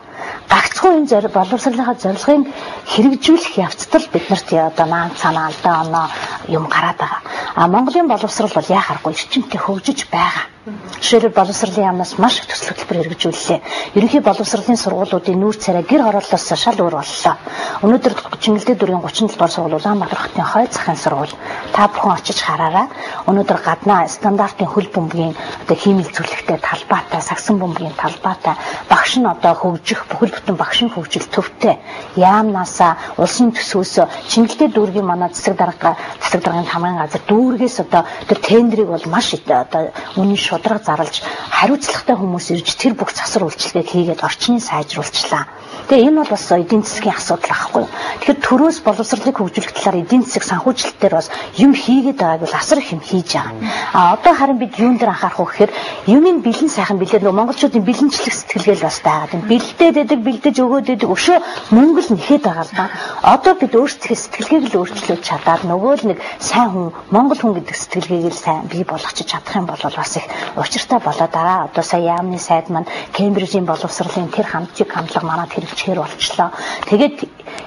Гагцхүү энэ боловсролынхаа зорилгыг хэрэгжүүлэх явцдал биднэрт одоо маан цаана алдаа оноо юм гараад байгаа. А Монголын боловсрол бол яхахгүй эрчимтэй хөгжиж байгаа. Жишээлбэл боловсролын яамнаас маш их төсөл хөтөлбөр хэрэгжүүллээ. Ерөнхий боловсролын сургуулиудын нүүр царай гэр хорооллоос шал өөр боллоо. Өнөөдөр Чингэлдээ дүүргийн 37 дугаар сургууль Улаанбаатар хотын хой захын сургууль. Та бүхэн очиж хараарай. Өнөөдөр гаднаа стандартын хөл бөмбөгийн одоо химийн зөвлөгтэй талбайтай, сагсан бөмбөгийн талбайтай, багш нь одоо хөгжих, бүхэл бүтэн багшийн хөгжил төвтэй. Яамнаасаа улсын төсвөөс Чингэлдээ дүүргийн манай засаг даргын хамгийн газар дүүргээс одоо тэр тендерийг бол маш одоо үнэн шударга зарлж хариуцлагатай хүмүүс ирж тэр бүх засвар үйлчилгээг хийгээд орчныг сайжруулчлаа. Тэгээ энэ бол бас эдийн засгийн асуудал ахгүй. Тэгэхээр төрөөс боловсролыг хөгжүүлэх талаар эдийн засаг санхүүжилтээр бас юм хийгээд байгааг бол асар их юм хийж байгаа. А одоо харин бид юун дээр анхаарах вэ гэхээр юмын бэлэн сайхан бэлээд нөгөө монголчуудын бэлэнчлэх сэтгэлгээл бас байгаа. Бэлдээд байдаг, бэлдэж өгөөд байдаг өшөө мөнгө л нэхэд байгаа л да. Одоо бид өөрсдөө сэтгэлгээг л өөрчлөөд чадаад нөгөө л нэг сайн хүн, монгол хүн гэдэг сэтгэлгээг л сайн бий болгочих чадах юм бол бас их учиртай болоо дараа. Одоо сая яамны сайд маань Кембрижийн боловсролын тэр хандлага манад хэрэгжихээр болчлоо. Тэгээд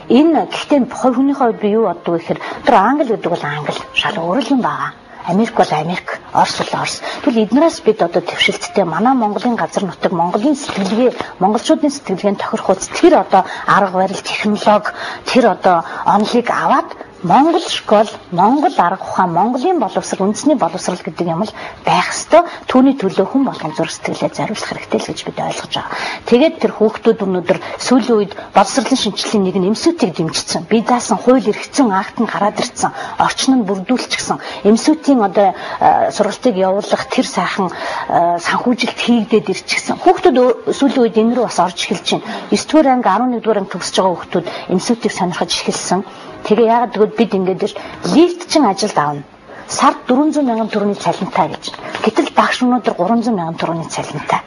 энэ гэхдээ хувийнхөө хувьд би юу боддог вэ гэхээр тэр англи гэдэг бол англи шал өөр юм байгаа. Америк бол Америк, Орос бол Орос. Тэгвэл эднээс бид одоо төвшөлттэй манай Монголын газар нутаг, Монголын сэтгэлгээ, монголчуудын сэтгэлгээнд тохирохуйц тэр одоо арга барил, технологи, тэр одоо онолыг аваад Монгол школ, Монгол арга ухаан, Монголын боловсрол, үндэсний боловсрол гэдэг юм л байх ёстой. Түүний төлөө хүн болгон зур сэтгэлээ зориулах хэрэгтэй л гэж бид ойлгож байгаа. Тэгээд тэр хүүхдүүд өнөөдөр сүүлийн үед боловсролын шинжилгээний нэг нь эмсүүтийг дэмжсэн. Би заасан хууль эргэцэн акт нь гараад ирсэн. Орчин нь бүрдүүлчихсэн. Эмсүүтийн одоо сургалтыг явуулах тэр сайхан санхүүжилт хийгдээд ирчихсэн. Хүүхдүүд сүүлийн үед энэ рүү бас орж эхэлж байна. 9 дугаар анги, 11 дугаар анги төгсөж байгаа хүүхдүүд эмсүүтийг сонирхож эхэлсэн. Тэгээ яагаад гэвэл бид ингээд лифт чин ажилд авна. Сард 400 мянган төгрөгийн цалинтай гэж. Гэтэл багш өнөөдөр 300 мянган төгрөгийн цалинтай.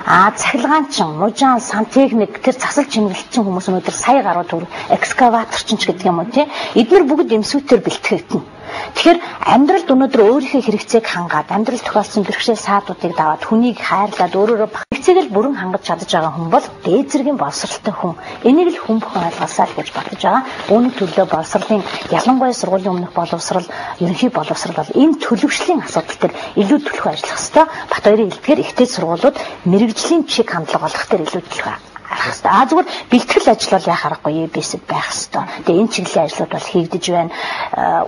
Цахилгаанчин, мужаан, сантехник тэр засал чимэглэлчин хүмүүс өнөөдөр сая гаруй төгрөг, экскаваторчин ч гэдэг юм уу тий. Эдгээр бүгд эмсүүтээр бэлтгэгдэнэ. Тэгэхээр амьдралд өнөөдөр өөрийнхөө хэрэгцээг хангаад, амьдрал тохиолдсон бэрхшээл саадуудыг даваад, хүнийг хайрлаад өөрөөрөө хэрэгцээг л бүрэн хангаж чадж байгаа хүн бол дээд зэргийн боловсралтай хүн. Энийг л хүн бүхэн ойлгосоо л гэж бодож байгаа. Үүний төлөө боловсролын ялангуяа сургуулийн өмнөх боловсрал, ерөнхий боловсрал бол энэ төлөвшлийн асуудал дээр илүү төлөв ажиллах ёстой. Батбаярын хэлдгээр ихтэй сургуулиуд мэрэгжлийн чиг хандлага болох дээр илүү төлөв. Зүгээр бэлтгэл ажил бол яхах аргагүй бэсэд байх ёстой. Тэгээ энэ чиглэлийн ажлууд бол хийгдэж байна.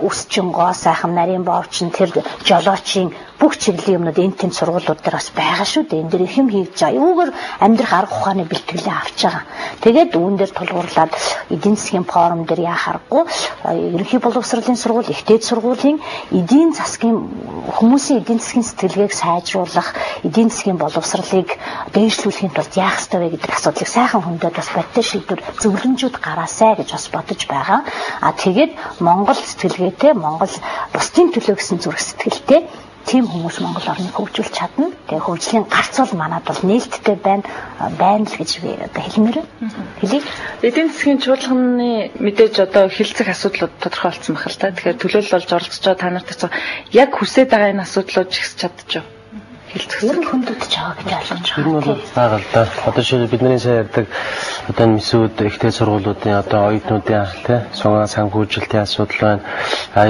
Үсчин гоо сайхан нарийн боовчин тэр жолоочийн бүх чиглэлийн юмнууд энэ тэнд сургуулиуд дээр бас байгаа шүү дээ. Энэ дээр их юм хийж байгаа. Юугаар амьдрах арга ухааны бэлтгэлээ авч байгаа. Тэгээд үүн дээр тулгуурлаад эдийн засгийн форум дээр яхах аргагүй ерөнхий боловсролын сургууль, ихтэй сургуулийн эдийн засгийн хүмүүсийн эдийн засгийн сэтгэлгээг сайжруулах, эдийн засгийн боловсролыг дээшлүүлэхийн тулд яах ёстой вэ гэдэг асуудлыг сайхан хөндөд бас бодтой шийдвэр зөвлөмжүүд гараасай гэж бас бодож байгаа. Тэгээд Монгол сэтгэлгээтэй, Монгол бусдын төлөө гэсэн зүрх сэтгэлтэй тийм хүмүүс Монгол орныг хөгжүүлж чадна. Тэгээ хөгжлийн гарц бол манад бол нээлттэй байна л гэж би одоо хэлмээр хэлье. Эдийн засгийн чуулганы мэдээж одоо хилцэх асуудлууд тодорхой болсон байх л та. Тэгэхээр төлөөлөл болж оролцож байгаа та нарт яг хүсэж байгаа энэ асуудлууд жигс чадчих. Ер нь хөндөгдөж байгаа гэж ойлгож байгаа. Энэ бол байгаа л да. Одоо жишээ бидний сайн ярьдаг одоо месүүд ихтэй сургуулиудын одоо оюутнуудын тий санхүүжилтийн асуудал байна.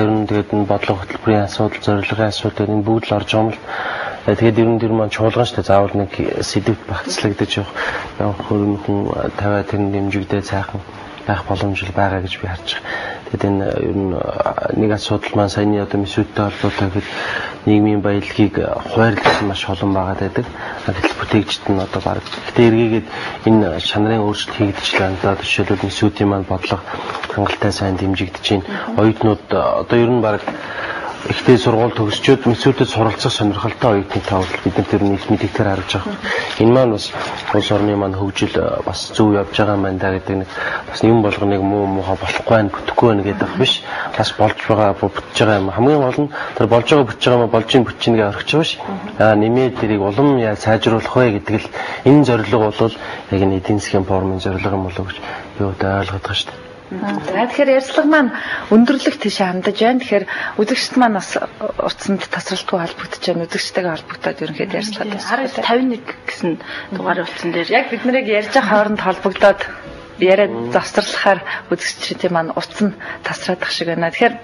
Ер нь тэгээд энэ бодлого хөтөлбөрийн асуудал, зорилгын асуудал энэ бүгд л орж байгаа юм л. Тэгээд ер нь тэр маань чуулган шүү дээ. Заавал нэг сэдвт багцлагдаж явах хүн тавиа тэр нэмжигдээ цаахан байх боломжтой байгаа гэж би харж байгаа. Тэгэд энэ ер нь нэг асуудал маань саяны одоо месүүдтэй холбоотой гэхэд нийгмийн баялагийг хуваарлах маш олон байгаа байдаг. Гэтэл бүтээгчд нь одоо баг гэтээ эргээгээд энэ шанарын өөрчлөлт хийгдчихлээ. Одоо жишээлбэл месүүдийн маань бодлого хангалттай сайн дэмжигдэж байна. Оюутнууд одоо ер нь баг ихтэй сургууль төгсчөөд месүүдэд суралцах сонирхолтой оюутны тавд бид нар тэр нэг мэдээлэлээр харж байгаа. Энэ маань бас улс орны маань хөгжил бас зөв явж байгаа маань да гэдэг нэг бас юм болгоныг муухай болохгүй байх, бүтэхгүй байх гэдэг биш. Бас болж байгаа, бүтэж байгаа юм. Хамгийн гол нь тэр болж байгаа бүтэж байгаа бүчингээ орхиж байгаа ш. Нэмээд тэрийг улам сайжруулах вэ гэдэг л энэ зорилго бол яг энэ эдийн засгийн форумын зорилго юм болов гэж би ойлгоод байгаа ш. Тэгэхээр ярьцлага маань өндөрлөх тийш хандаж байна. Тэгэхээр үзэгчд маань бас утсанд тасралтгүй холбогдож байна. Үзэгчтэйгээ холбогдоод ерөнхийдөө ярьцлага байна. 51 гэсэн дугаар утсан дээр яг бид нарыг ярьж байгаа хооронд холбогдоод яриад завсарлахаар үзэгчдийн маань утас нь тасраад ах шиг байна. Тэгэхээр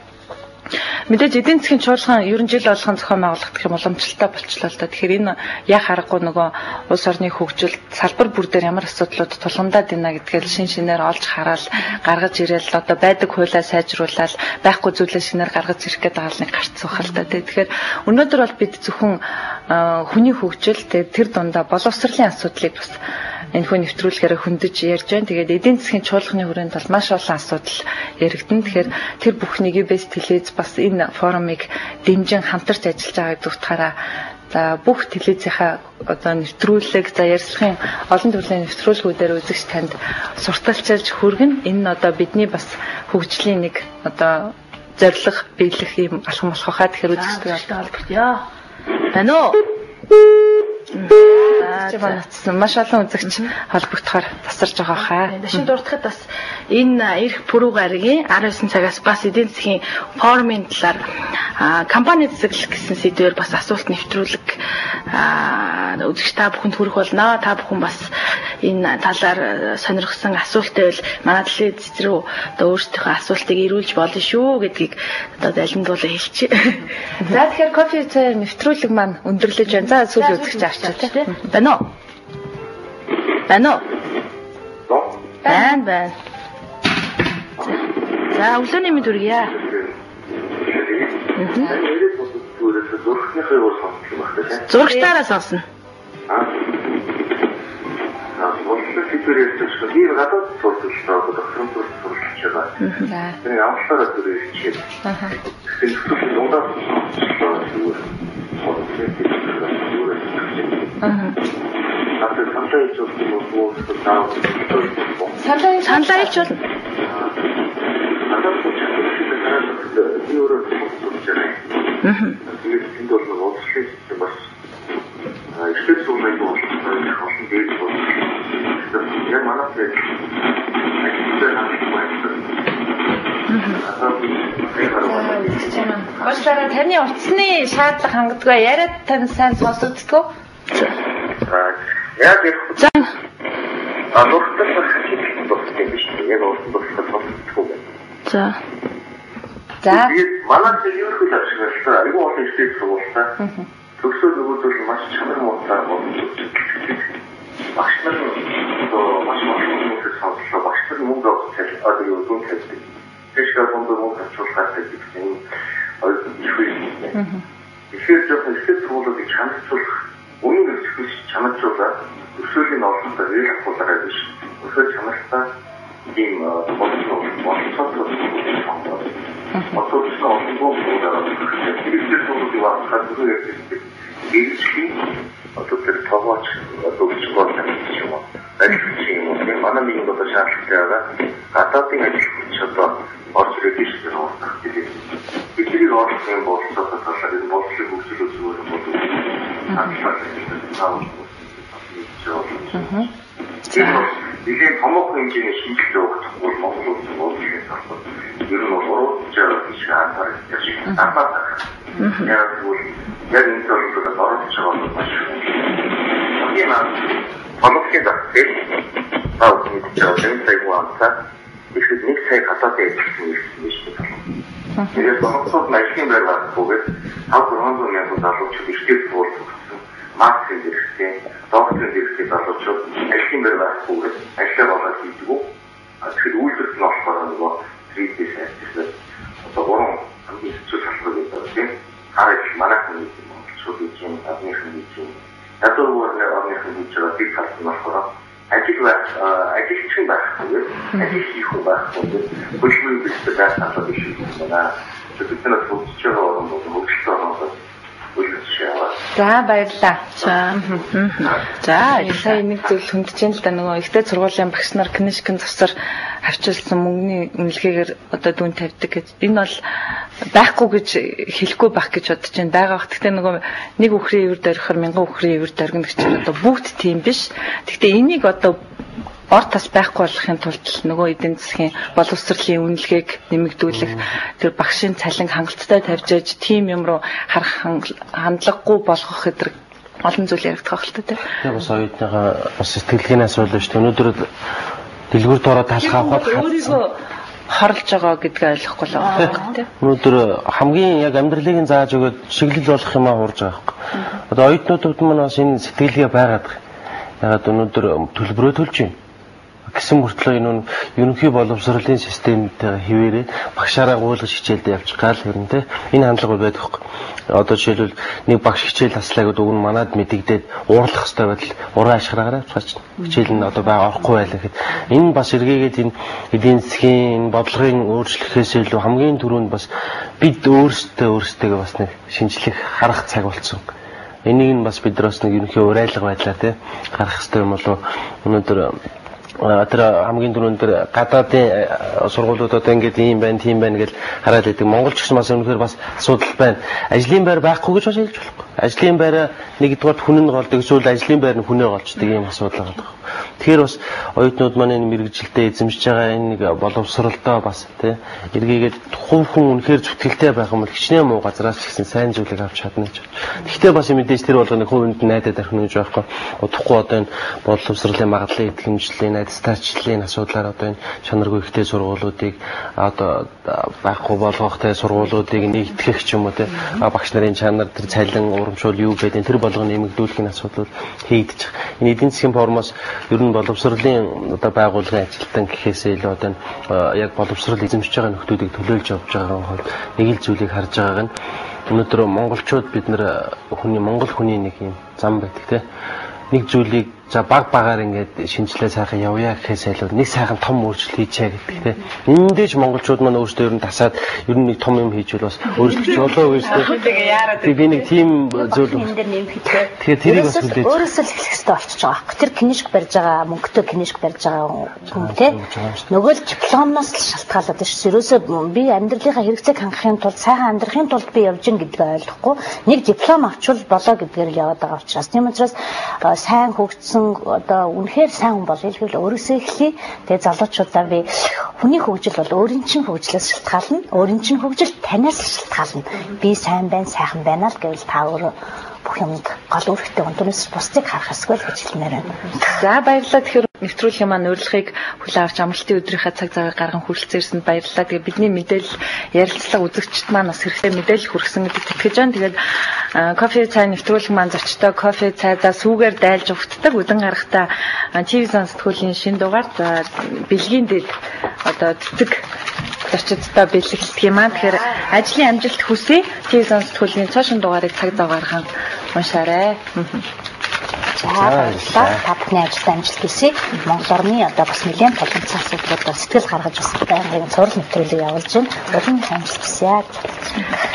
Мэдээж эдийн засгийн чуулган ерөн жил болгон зохион байгуулах гэх юм уламжлалтай болчихлоо л да. Тэгэхээр энэ яг харахгүй нөгөө улс орны хөгжилд салбар бүр дээр ямар асуудлууд тулгамдаад байна гэдгээр шинээр олж хараад гаргаж ирээл одоо байдаг хуулиа сайжруулаад байхгүй зүйлээ шинээр гаргаж ирэх гэдэг алныг гарц суух л да. Тэгэхээр өнөөдөр бол бид зөвхөн хүний хөгжил тэр дундаа боловсролын асуудлыг бас энэ хүн нэвтрүүлгээр хөндөж ярьж байна. Тэгээд эдийн засгийн чуулганы хүрээнд бол маш олон асуудал яригдана. Тэгэхээр тэр бүхнийг UBS телевиз бас энэ форумыг дэмжин хамтарч ажиллаж байгаа гэдэг утгаараа за бүх телевизийнхаа одоо нэвтрүүлэг за ярьслахын олон төрлийн нэвтрүүлгүүдээр үзэгч танд сурталчилж хүргэн энэ нь одоо бидний бас хөгжлийн нэг одоо зорилго биелэх юм алхам болох хаа тэгэхээр үзэгчтэй холбогдё. Байна уу? Маш олон үзэгч холбогдохоор тасарч байгаа хаа. Дэшин дуртахад бас энэ эрх пүрэв гарагийн 19 цагаас бас эдийн засгийн форумын талаар компани засаглах гэсэн сэдвээр бас асуулт нэвтрүүлэг үзэгч та бүхэнд хүрэх болно. Та бүхэн бас энэ талаар сонирхсан асуулт байвал манай телевиз рүү одоо өөрсдийнхөө асуултыг ирүүлж болно шүү гэдгийг одоо залиндуулаа хэлчихье. За тэгэхээр кофе цай нэвтрүүлэг маань өндөрлөж байна. За сүүлийн үзэгч авчаа тий. Байна уу? Байна уу? Байна. За өглөөний мэд хүргье. Зургатаараа сонсно. Монголын сэдвээр ярьсан чинь ийм гадаад сурталчилгаа бодохсон сурталчилж байгаа. Тэр явуулаараа түрээ хийчихээ. Тэгэхээр зөвхөн дундаа зүгээр. Саналаа хэлж болно. Башлаараа таны утасны шаардлага хангадгаа яриад тань сайн сонсогддгөө. Яг их. Нуртал хэлэх болтой биш. Яг өөртөө сонсогддгөө. За. Манай зөвхөн ашиглалтаа айгүй олон ихтэй суултаа. Төгсөл өгүүлбэл маш чанар муутай болно. Багш нар маш сонслоо багш нар мөнгө авах одоо юу дүн хэлдэг. Тэшгээр мөнгө авчихлаа гэсэн тэгэхээр зөвхөн ихтэй цуулуудыг чанарчуулах үнэн гэж чанарчуулаад өсвөлийн олонтой ил авахлаараа биш. Өсвөл чанартаа ийм болцоо хэрэгцээ цуулуудыг авахад зүгээр хэрэгжих одоо тэр таваач одоо спорт гэж юм уу. Тэгэхээр манай нэг одоо шаардлагатай байгаа. Гадаадын ажил хүч одоо орж ирэх гэсэн үг байна. Бидний орчин болцоо талаар энэ болцыг хөгжүүлэх зүгээр болов. Тэгэхээр томоохон хэмжээний шинжилгээ өгөх Монгол улс болчихсон байна. Ер нь урууцаар хийж анхаарах гэж байна. Яг энэ төрөлд орж байгаа маш юм. Монголын дэвтэр тав мэдээж байгаа ихэнх нэг сая гадаадын ажилтны биш. Тэгээд Монголд ажлын байр гаргахгүйгээр 500,000 залуучууд ихтэй суулгасан. Маркетинг хэрэгтэй, докторийн хэрэгтэй залуучууд ажлын байр гаргахгүйгээр ажлаа болоод хийдэг. Тэгэхээр үйлдвэрлэл нь болохоор нөгөө 3D сайжруулалт одоо гурван хамгийн хэцүү салбар гэдэг тийм. Хараач манайх нь монголчууд чинь админхан гэж ядуурны орныхан гэж байгаа талсан болохоор ажилчин байхгүй, ажил хийх хүн байхгүй, бүхний бэлтгэл байхад биш юм байна. Тэгэхээр төвчж байгаа орн бол хөгжлөлт орн бол за баярлалаа. За сая нэг зүйл хүндэж байна л да нөгөө ихтэй сургуулийн багш нар книжкэн завсар авчирсан мөнгөний үнэлгээгээр одоо дүн тавьдаг гэж. Энэ бол байхгүй гэж хэлэхгүй байх гэж бодож байна. Байгаа бах. Гэхдээ нөгөө нэг үхрийн өвөр дөрөхөр 1000 үхрийн өвөр дөргөн гэж одоо бүгд тийм биш. Гэхдээ энийг одоо ор тас байхгүй болохын тулд нөгөө эдийн засгийн боловсролын үнэлгээг нэмэгдүүлэх тэр багшийн цалин хангалттай тавьж аж тийм юм руу харах хандлагагүй болгох гэдэг олон зүйл яригдах байх л та тийм. Яг бас оюутныгаа бас сэтгэлгээний асуудал шүү дээ. Өнөөдөр дэлгүүр доороо талхаа авах өөрийгөө хорлож байгаа гэдгийг ойлгохгүй л байна тийм. Өнөөдөр хамгийн яг амьдралыг зааж өгөөд шиглэл болох юмаа хуурж байгаа хэрэг. Одоо оюутнуудад маань бас энэ сэтгэлгээ байгаад байна. Ягаад өнөөдөр төлбөрөө төлж байна. Гэсэн мөртлөө энэ ерөнхий боловсролын системтэй хിവэрээ багшаараа гуйлгаж хичээлдээ явчих гал хэрнэ те энэ хандлага байдаг хөөх. Одоо жишээлбэл нэг багш хичээл таслаа гэдэг үг нь манад мэдэгдээд уурлах хэрэгтэй байтал ураа ашгараараа цаач хичээл нь одоо орохгүй байлаа гэхэд энэ бас эргээгээд энэ эдийн засгийн бодлогын өөрчлөлтөөс илүү хамгийн түрүүнд бас бид өөрсдөө бас нэг шинжлэх харах цаг болсон. Энийг нь бас бид нар бас нэг ерөнхий урайлга байдлаар те гарах хэрэгтэй юм болов өнөөдөр тэр хамгийн түрүүнд тэр гадаадын сургуулиудад ингээд ийм байна, тийм байна гэж хараад байдаг. Монголч гэсэн бас үнэхээр бас асуудал байна. Ажлын байр байхгүй гэж бас хэлж болохгүй. Ажлын байраа нэгдүгээр хүн нь голдог, эсвэл ажлын байр нь хүнээ голчдаг ийм асуудал байгаа. Тэгэхээр бас оюутнууд маань энэ мэрэгжилтэд эзэмшиж байгаа энэ нэг боловсролдоо бас тий эргээгээд хувь хүн үнэхээр зүтгэлтэй байх юм бол хичнээн муу газраас ч гэсэн сайн зүйлийг авч чадна гэж. Гэхдээ бас мэдээж тэр болгоны хувьд найдаад архина гэж байхгүй. Удахгүй одоо энэ боловсролын магадлалын идэвхжлийн найдастарчлалын асуудлаар одоо энэ чанаргүй ихтэй сургуулиудыг одоо байхгүй болгохтой сургуулиудыг нэгтгэх ч юм уу тий багш нарын чанар тэр цалин урамшуул юу гэдэг тэр болгоны нэмэгдүүлэхийн асуудлууд хийгдэж байгаа. Энэ эдийн засгийн формоос ер нь боловсролын одоо байгууллагын ажилтан гэхээсээ илүү одоо яг боловсрол эзэмшиж байгаа нөхдүүдийг төлөөлж явж байгаагийн хувьд нэг л зүйлийг харж байгааг нь өнөөдөр монголчууд бид нэр монгол хүний нэг юм зам байдаг те нэг зүйлийг за багаар ингээд шинжилгээ сайхан явъя гэхээс илүү нэг сайхан том өөрчлөлт хийчээ гэдэг те эндээж монголчууд маань өөрсдөө ер нь тасаад ер нь нэг том юм хийжвэл бас өөрчлөгч болоо гэж те би нэг тийм зүйл энэ дээр нэмэхдээ тэгэхээр тэрийг бас үлдээж өөрөөсөө л эхлэх хэрэгтэй болчихж байгаа байхгүй тэр книжк барьж байгаа мөнгөтэй книжк барьж байгаа хүн те нөгөө л дипломноос л шалтгаалаад байна шүү ерөөсөө би амьдралынхаа хэрэгцээг хангахын тулд сайхан амьдрахын тулд би явж гин гэдгийг ойлгохгүй нэг диплом авчвал болоо гэдгээр л яваад байгаа учраас тийм учраас сайн хөгжсөн одоо үнэхээр сайн хүн бол хэлбэл өөрөөсөө эхлэе. Тэгээ залуучуудаа би хүний хөгжил бол өөрийн чинь хөгжлөөс шалтгаална. Өөрийн чинь хөгжил танаас шалтгаална. Би сайн байна, сайхан байна л гэвэл та өөрөө бүх юмд гол үүрэгтэй өндөрөөс бусдыг харах эсвэл гэж хэлмээр байна. За баярлалаа. Тэгэхээр нэвтрүүлгийн маань урилгыг хүлээн авч амралтын өдрийнхаа цаг цагаар гарган хүрэлцээрсэнд баярлалаа. Тэгээ бидний мэдээлэл ярилцлага үзэгчд маань бас хэрэгтэй мэдээлэл хүргэсэн гэдэгт итгэж байна. Тэгээд кофе цай нэвтрүүлэг маань зочтой кофе цайдаа сүүгээр дайлж өгддөг үдэн гарахтаа ТV Сан сэтгүүлийн шинэ дугаард бэлгийн дэд одоо цэцэг зочдтой бэлгэлдэг юм аа. Тэгэхээр ажлын амжилт хүсье. ТV Сан сэтгүүлийн цаашин дугаарыг цаг заваархан уншаарай. За баярлалаа. Та бүхний ажилд амжилт хүсье. Монгол орны одоо бас нэлээд боломжтой асуудлуудаар сэтгэл гаргаж бас байнгын цорол нэвтрүүлэг явуулж байна. Улам амжилт хүсье.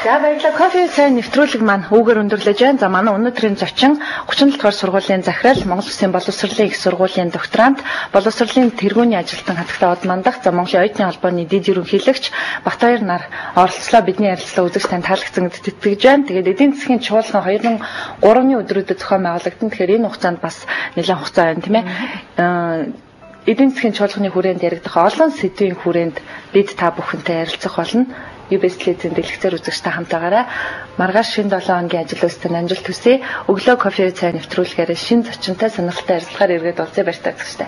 За баярлалаа. Кофе цай нэвтрүүлэг маань үүгээр өндөрлөж байна. За манай өнөөдрийн зочин 37 дугаар сургуулийн захирал, Монгол Улсын боловсролын их сургуулийн докторант, боловсролын тэргүүний ажилтан хатагтай од мандах, за Монголын оюутны холбооны дэд ерөнхийлөгч Батбаяр нар оролцлоо. Бидний ярилцлага үзэгч тань таалагдсан гэдэгт итгэж байна. Тэгээд эдийн засгийн чуулган 2003-ны өдрүүдэд зохион байгуулагдсан. Тэгэхээр энэ хугацаанд бас нэлээд хугацаа байна тийм ээ. Эдийн засгийн чуулганы хүрээнд яригдах олон сэдвийн хүрээнд бид та бүхэнтэй ярилцах болно. UBS телевизийн дэлгэцээр үзэгчтэй хамтаагаараа маргааш шинэ 7 хоногийн ажил үйлстэй амжилт хүсье. Өглөө кофе цай нэвтрүүлгээр шинэ зочинтой сонирхолтой ярилцлагаар иргэд уулзъя. Баярлалаа.